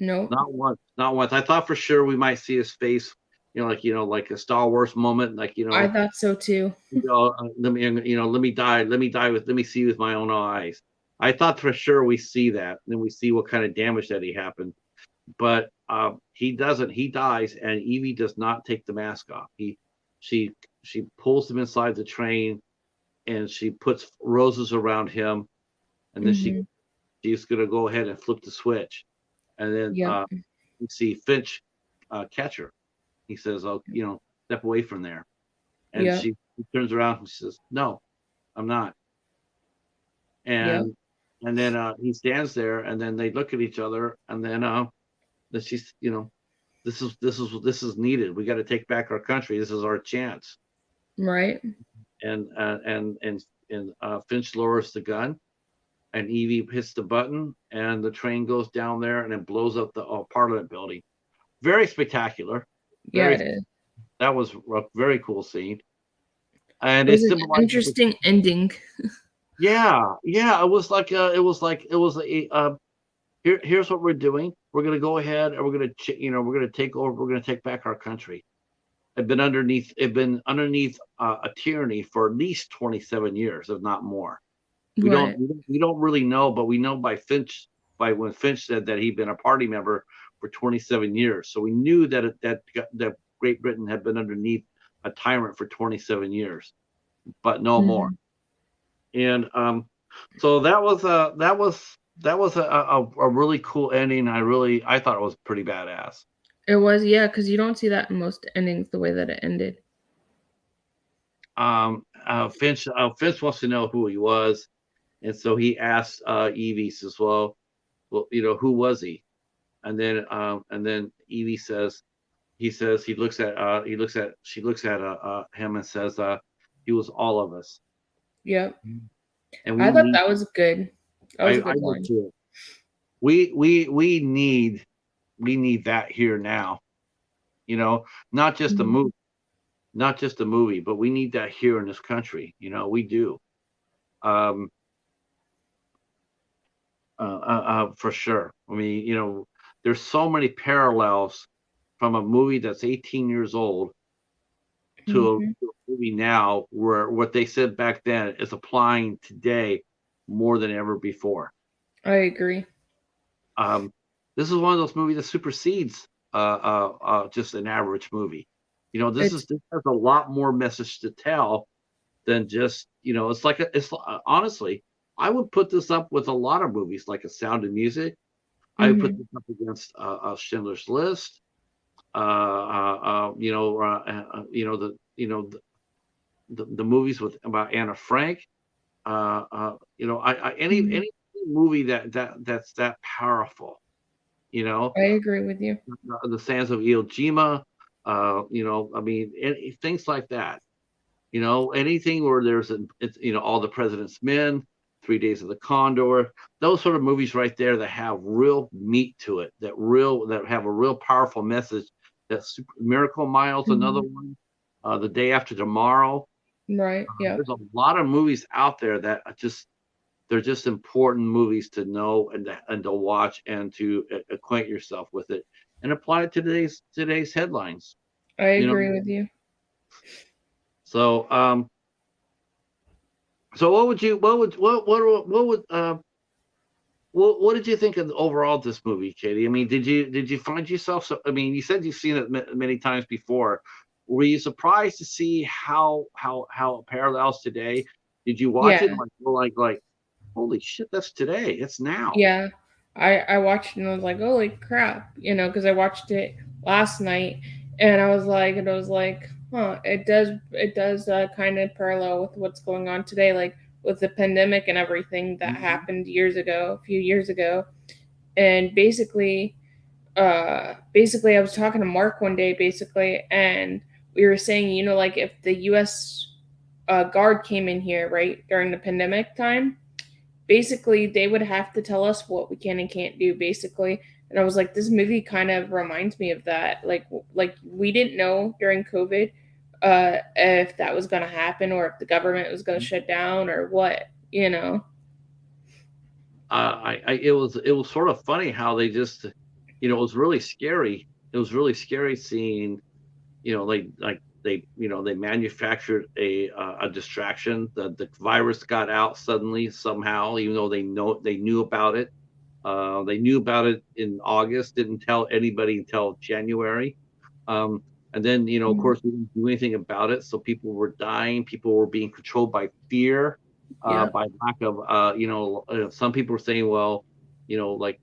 Nope. Not once. Not once. I thought for sure we might see his face, like a Star Wars moment, like I thought so too. let me see with my own eyes. I thought for sure we see that, and then we see what kind of damage that he happened. But he doesn't. He dies, and Evie does not take the mask off. She she pulls him inside the train, and she puts roses around him, and then Hmm. she's gonna go ahead and flip the switch, and then Yep. you see Finch catch her. He says, "Oh, step away from there," and Yep. she turns around and she says, "No, I'm not." Yep. And then he stands there, and then they look at each other, and then she's, this is needed. We got to take back our country. This is our chance. Right. And Finch lowers the gun, and Evie hits the button, and the train goes down there, and it blows up the Parliament building. Very spectacular. Yeah, it Very is. That was a very cool scene, and It it was an symbolizes the. interesting ending. Yeah, yeah. Here's what we're doing. We're gonna go ahead, and we're gonna take over. We're gonna take back our country. It been underneath a tyranny for at least 27 years, if not more. We don't Right. we don't really know, but we know by when Finch said that he'd been a party member for 27 years. So we knew that Great Britain had been underneath a tyrant for 27 years, but no more. Hmm. And so that was a really cool ending. I thought it was pretty badass. It was, yeah, because you don't see that in most endings the way that it ended. Finch wants to know who he was, and so he asks Evie, says, well, who was he? And then Evie says, he looks at she looks at him and says, he was all of us, Yep. and I we thought need. that was good. That was a I good would line. too. We need that here now. You know, not just a Mhm. movie, not just a movie, but we need that here in this country. We do. Um, for sure. I mean, there's so many parallels from a movie that's 18 years old Mhm. to a movie now, where what they said back then is applying today more than ever before. I agree. Um, this is one of those movies that supersedes just an average movie. It's This has a lot more message to tell than just, honestly, I would put this up with a lot of movies like A Sound of Music. I would put mhm. this up against Schindler's List. Uh, you know, the movies about Anna Frank. Mhm. Any movie that's that powerful. You know, I agree with you. the Sands of Iwo Jima. I mean, things like that. Anything where it's All the President's Men, 3 Days of the Condor, those sort of movies right there that have real meat to it, that have a real powerful message. Miracle Miles, another Mhm. one. The Day After Tomorrow. Right. Yep. There's a lot of movies out there that are just they're just important movies to know and to watch and to acquaint yourself with it and apply it to today's headlines. I You know, agree with you. so so what did you think of overall this movie, Katie? I mean, did you find yourself? I mean, you said you've seen it many times before. Were you surprised to see how it parallels today? Did you watch it? Yeah, Like, holy shit, that's today. It's now. yeah. I watched it and I was like, holy crap, because I watched it last night, and I was like, huh, it does kind of parallel with what's going on today, like with the pandemic and everything that Mhm. happened years ago, a few years ago, and basically I was talking to Mark one day, basically, and we were saying, like if the U.S. Guard came in here, right, during the pandemic time, basically they would have to tell us what we can and can't do, basically. And I was like, this movie kind of reminds me of that. Like we didn't know during COVID if that was going to happen or if the government was going to shut down or what. It was sort of funny how they just, it was really scary. It was really scary seeing, they manufactured a distraction. The virus got out suddenly somehow, even though they knew about it. They knew about it in August, didn't tell anybody until January. Um, and then, of Mhm. course, we didn't do anything about it. So people were dying. People were being controlled by fear, Yep. by lack of, some people were saying, well, like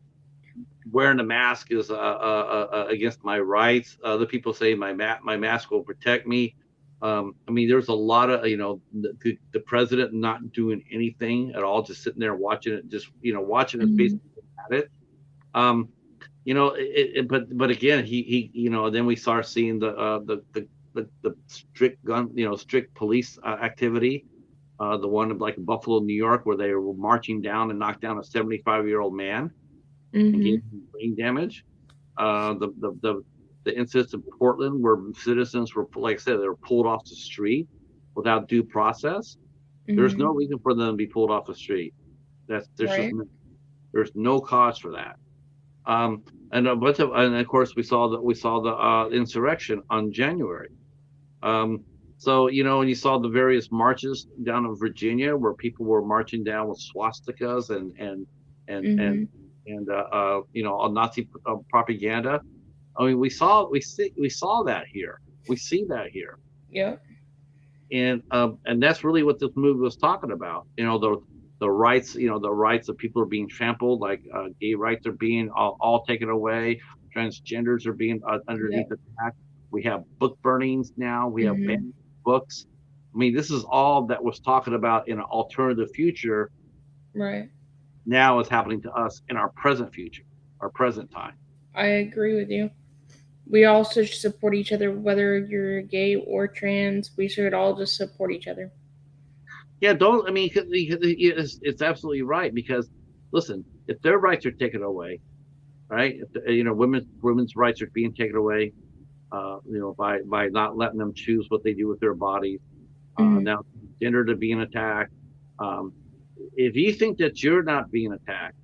wearing a mask is against my rights. Other people say my mask will protect me. I mean, there's a lot of, the president not doing anything at all, just sitting there watching it, just, watching us Mhm. basically at it. Um, but again, then we start seeing the strict gun, strict police activity. The one of like Buffalo, New York, where they were marching down and knocked down a 75-year-old man and gave Mhm. him brain damage. The incidents in Portland where citizens were, like I said, they were pulled off the street without due process. There's no Mhm. reason for them to be pulled off the street. There's just Right. there's no cause for that. Um, and of course we saw the insurrection on January. Um, so when you saw the various marches down in Virginia where people were marching down with swastikas and and Mhm. on Nazi propaganda. I mean, we saw that here. We see that here, Yep. and that's really what this movie was talking about. The rights, the rights of people are being trampled, like gay rights are being all taken away. Transgenders are being underneath Yep. attack. We have book burnings now. We have Mhm. banned books. I mean, this is all that was talking about in an alternative future. Right. Now is happening to us in our present future, our present time. I agree with you. We all should support each other, whether you're gay or trans. We should all just support each other. Yeah, don't. I mean, it's absolutely right because listen, if their rights are taken away, right? If women's rights are being taken away, by not letting them choose what they do with their bodies. Mhm. Now, gender to being attacked. Um, if you think that you're not being attacked,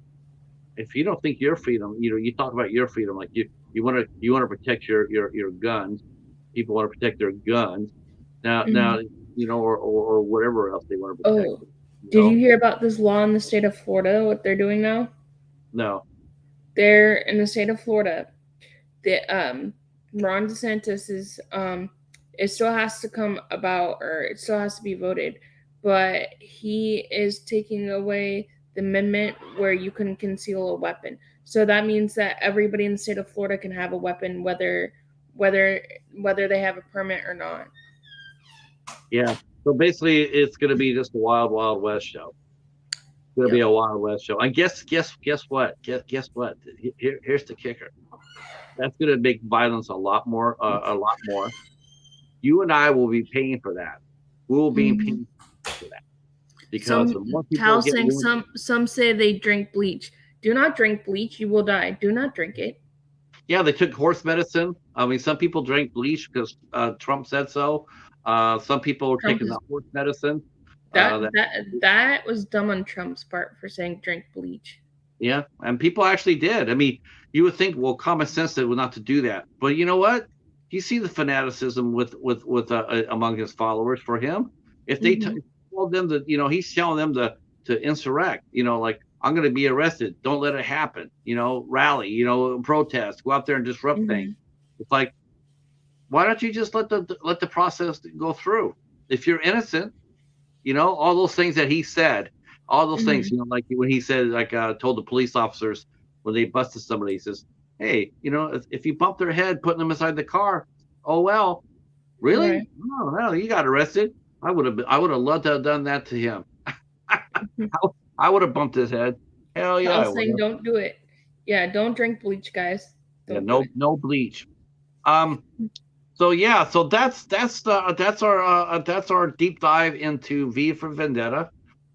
if you don't think your freedom, you talk about your freedom, like you want to protect your guns. People want to protect their guns. Now, Mhm. or whatever else they want to protect. Oh, did you hear about this law in the state of Florida? What they're doing now? No. They're in the state of Florida. The Ron DeSantis is it still has to come about, or it still has to be voted, but he is taking away the amendment where you can conceal a weapon. So that means that everybody in the state of Florida can have a weapon, whether whether they have a permit or not. Yeah. So basically, it's going to be just a wild, wild west show. It's going to be Yep. a wild west show. And guess what? Guess what? Here's the kicker. That's going to make violence a lot more. You and I will be paying for that. We will be Mhm. paying for that because Some the more people Cal's get saying wounded. some say they drink bleach. Do not drink bleach, you will die. Do not drink it. Yeah, they took horse medicine. I mean, some people drank bleach because Trump said so. Some people were Trump taking is the horse medicine. that That that was dumb on Trump's part for saying drink bleach. Yeah, and people actually did. I mean, you would think, well, common sense said well not to do that, but you know what? You see the fanaticism with among his followers for him. If they Mhm. told them that, he's telling them to insurrect, like I'm going to be arrested. Don't let it happen. Rally. Protest. Go out there and disrupt things. Mhm. It's like, why don't you just let the process go through? If you're innocent, all those things that he said, all those things, Hmm. like when he said, like, told the police officers when they busted somebody, he says, "Hey, if you bump their head, putting them inside the car, oh well, really? Right. Oh well, you got arrested. I would have loved to have done that to him. Mhm. I would have bumped his head. Hell yeah, Cal I would saying have. don't do it. Yeah, don't drink bleach, guys. Yeah, Don't do no, it. no bleach. Um, So yeah, so that's our deep dive into V for Vendetta.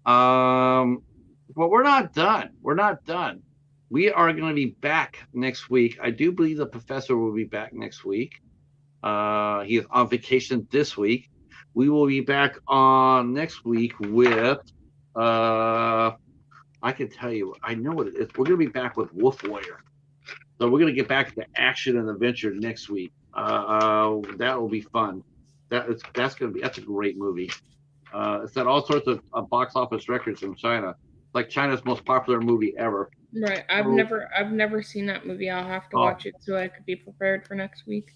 Um, but we're not done. We're not done. We are going to be back next week. I do believe the professor will be back next week. He is on vacation this week. We will be back on next week with uh I can tell you, I know what it is. We're going to be back with Wolf Warrior. So we're gonna get back to action and adventure next week. That will be fun. That's a great movie. It's got all sorts of box office records in China. It's like China's most popular movie ever. Right. So I've never seen that movie. I'll have to oh, watch it so I could be prepared for next week.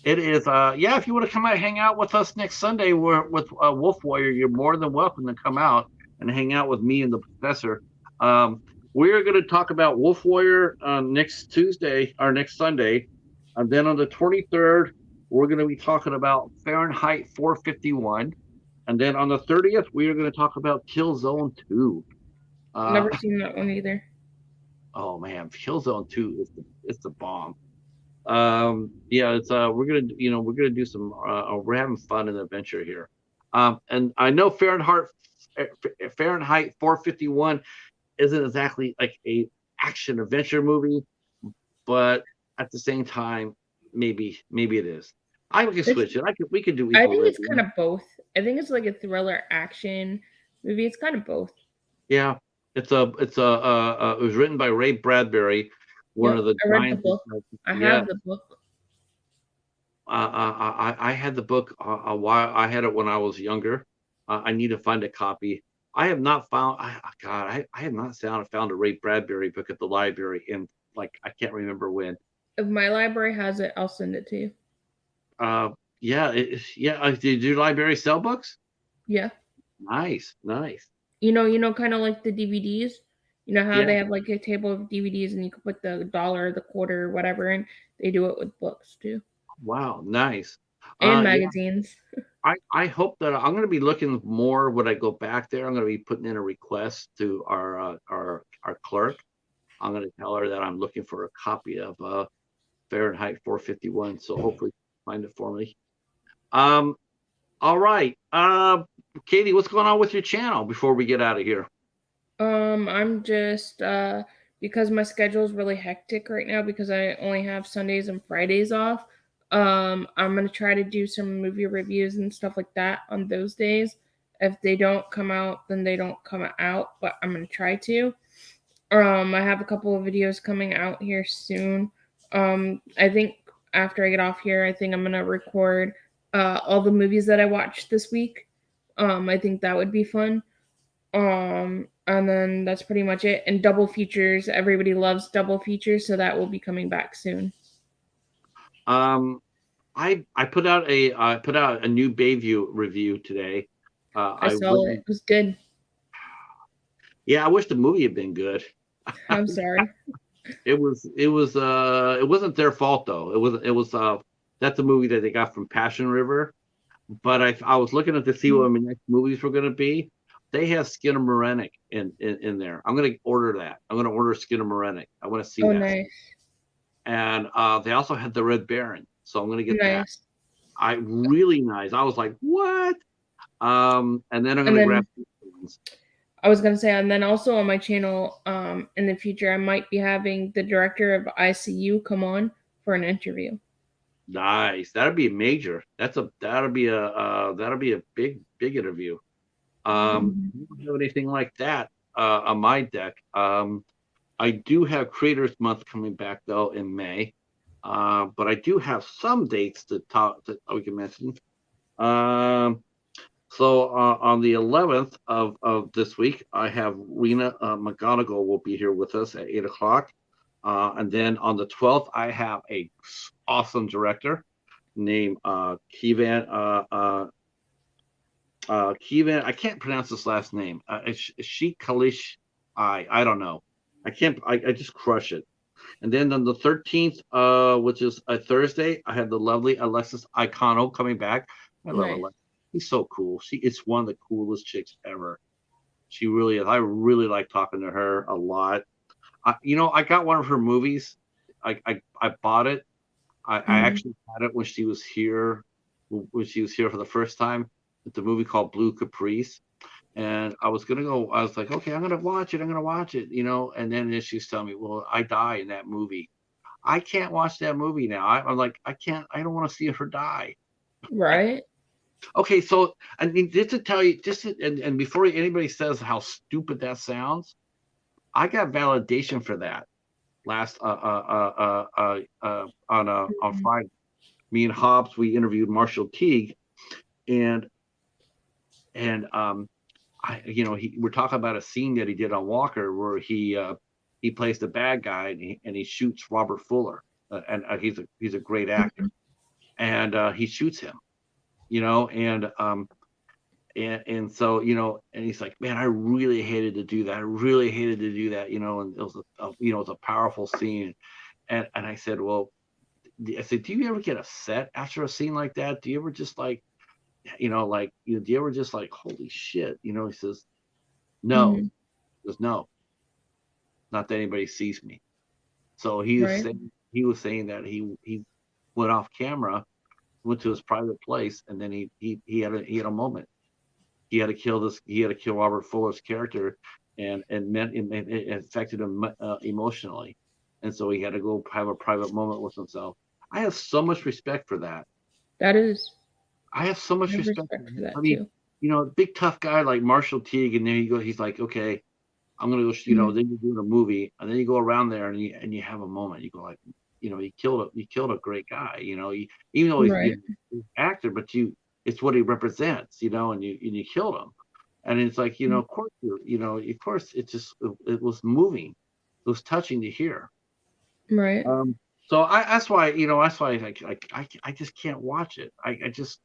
it is. Yeah, if you want to come out, hang out with us next Sunday, with Wolf Warrior, you're more than welcome to come out and hang out with me and the professor. Um, we're going to talk about Wolf Warrior next Tuesday or next Sunday, and then on the 23rd, we're going to be talking about Fahrenheit 451, and then on the 30th, we are going to talk about Killzone 2. Uh, Never seen that one either. oh man, Killzone 2 is the bomb. Yeah, it's we're gonna do some we're having fun and adventure here. And I know Fahrenheit 451 isn't exactly like a action adventure movie, but at the same time, maybe it is. I can It's, switch it. We could do I equal think it's ribbon. kind of both. I think it's like a thriller action movie. It's kind of both. Yeah, it was written by Ray Bradbury, one of Yep. the I read the giants. book. I Yeah, have the book. I had the book a while. I had it when I was younger. I need to find a copy. I have not found. God, I have not found a Ray Bradbury book at the library in, like, I can't remember when. If my library has it, I'll send it to you. Uh, yeah, yeah. Did your library sell books? Yeah. Nice, nice. Kind of like the DVDs. You know how Yeah. they have like a table of DVDs and you can put the dollar, the quarter, whatever, and they do it with books too, Wow, nice. and Yeah. magazines. I hope that I'm going to be looking more when I go back there. I'm going to be putting in a request to our clerk. I'm going to tell her that I'm looking for a copy of Fahrenheit 451. So hopefully find it for me. Um, all right. Katie, what's going on with your channel before we get out of here? I'm just because my schedule is really hectic right now because I only have Sundays and Fridays off. I'm gonna try to do some movie reviews and stuff like that on those days. If they don't come out, then they don't come out, but I'm gonna try to. I have a couple of videos coming out here soon. I think after I get off here, I think I'm gonna record all the movies that I watched this week. I think that would be fun. And then that's pretty much it. And double features, everybody loves double features, so that will be coming back soon. Um, I put out a new Bayview review today. I I saw it. wouldn't. It was good. Yeah, I wish the movie had been good. I'm sorry. It wasn't their fault though. It was that's a movie that they got from Passion River. But I was looking at to see what my next movies were going to be. They have Skinner Morenik in there. I'm going to order that. I'm going to order Skinner Morenik. I want to see Oh, that. nice. And they also had the Red Baron, so I'm going to get that. Nice. I really nice. I was like, what? And then I'm going And to grab then these ones. I was gonna say, and then also on my channel, in the future, I might be having the director of ICU come on for an interview. Nice. That'll be a major. That'll be a big interview. Mhm. I don't have anything like that on my deck. I do have Creators Month coming back though in May, but I do have some dates to talk that we can mention. Um, so on the 11th of this week, I have Rena McGonigal will be here with us at 8 o'clock, and then on the 12th, I have a awesome director named Kivan Kevin. I can't pronounce his last name. She Kalish. I don't know. I can't. I just crush it. And then on the 13th, which is a Thursday, I had the lovely Alexis Icono coming back. I love Nice. Alexis. She's so cool. She It's one of the coolest chicks ever. She really is. I really like talking to her a lot. I got one of her movies. I bought it. I Mm-hmm. actually had it when she was here, for the first time. It's a movie called Blue Caprice, and I was gonna go. I was like, okay, I'm gonna watch it. I'm gonna watch it. And then she's telling me, well, I die in that movie. I can't watch that movie now. I'm like, I can't. I don't want to see her die. Right. Okay, so I mean, just to tell you, and before anybody says how stupid that sounds, I got validation for that last on Mhm. Friday. Me and Hobbs, we interviewed Marshall Teague, and and I we're talking about a scene that he did on Walker where he plays the bad guy, and he shoots Robert Fuller, and he's a great actor, Mhm. and he shoots him, you know, and so and he's like, man, I really hated to do that. I really hated to do that, and it was it was a powerful scene, and I said, well, I said, do you ever get upset after a scene like that? Do you ever just like, do you ever just like, holy shit, he says, no. Mhm. He goes, no, not that anybody sees me. So Right. he was saying that he went off camera, went to his private place, and then he had a moment. He had to kill Robert Fuller's character, and meant it affected him emotionally, and so he had to go have a private moment with himself. I have so much respect for that. That is. I have so I much have respect for respect for that. I that mean, too. big tough guy like Marshall Teague, and then he's like, okay, I'm gonna go. Mhm. Then you're doing a movie, and then you go around there, and you have a moment. You go like, you killed a great guy. Even though Right. he's an actor, but it's what he represents. And you killed him, and it's like, Mhm. of course of course it was moving, it was touching to hear. Right. So that's why I just can't watch it. I just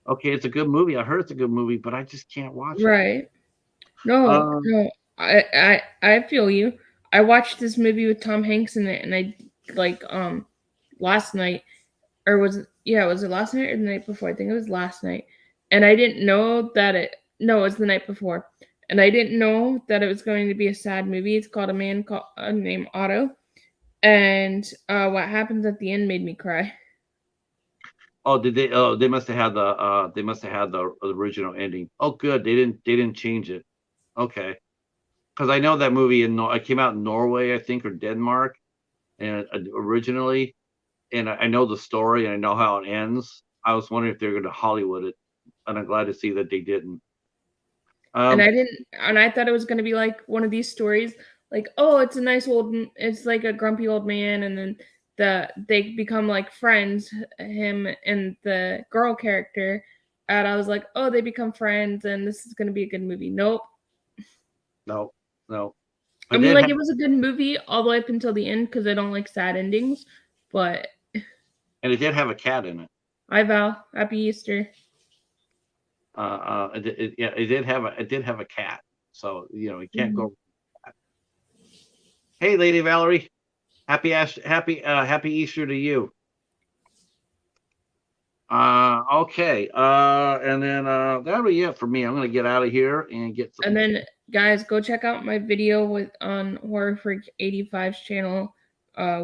okay, it's a good movie. I heard it's a good movie, but I just can't watch it. Right. No, Um, no. I feel you. I watched this movie with Tom Hanks in it, and I like last night, or was it last night or the night before? I think it was last night, and I didn't know that it. No, it was the night before, and I didn't know that it was going to be a sad movie. It's called A Man Called Named Otto, and what happens at the end made me cry. Oh, did they? Oh, they must have had the original ending. Oh, good. They didn't change it. Okay, because I know that movie it came out in Norway, I think, or Denmark, and originally, and I know the story and I know how it ends. I was wondering if they're going to Hollywood it, and I'm glad to see that they didn't. And Um, I didn't, and I thought it was gonna be like one of these stories, like, oh, it's a nice old, it's like a grumpy old man, and then they become like friends, him and the girl character, and I was like, oh, they become friends, and this is gonna be a good movie. Nope. no, no, I but mean, then like, it was a good movie all the way up until the end because I don't like sad endings, but and it did have a cat in it. I vow, Happy Easter. Yeah, it did have a cat, so you can't Mhm. go. Hey, Lady Valerie, happy Easter to you. Okay. And then that'll be it for me. I'm gonna get out of here and get And some. then, guys, go check out my video with on Horror Freak 85's channel.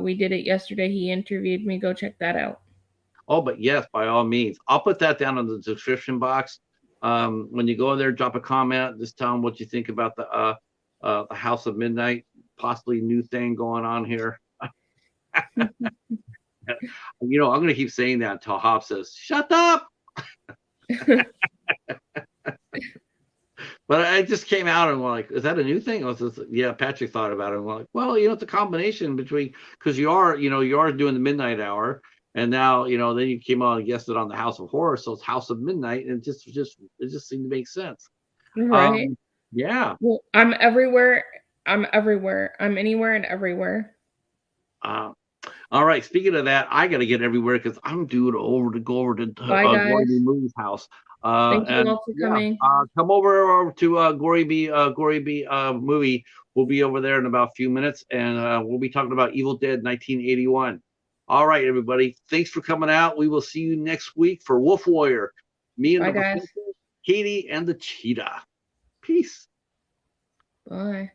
We did it yesterday. He interviewed me. Go check that out. Oh, but yes, by all means, I'll put that down in the description box. When you go in there, drop a comment. Just tell them what you think about the House of Midnight, possibly new thing going on here. I'm gonna keep saying that until Hop says, "Shut up." But I just came out and like, is that a new thing? I was just, yeah, Patrick thought about it. And we're like, well, it's a combination between, because you are doing the midnight hour, and now then you came on and guessed it on the House of Horror, so it's House of Midnight, and it just seemed to make sense. Right. Um, yeah. Well, I'm everywhere. I'm everywhere. I'm anywhere and everywhere. Uh, All right. Speaking of that, I got to get everywhere because I'm due to go over to Bye, Gory guys. B Movie's house. Thank you And all for yeah, coming. come over to Gory B movie. We'll be over there in about a few minutes, and we'll be talking about Evil Dead 1981. All right, everybody. Thanks for coming out. We will see you next week for Wolf Warrior. Me and Bye, the guys. Professor, Katie, and the Cheetah. Peace. Bye.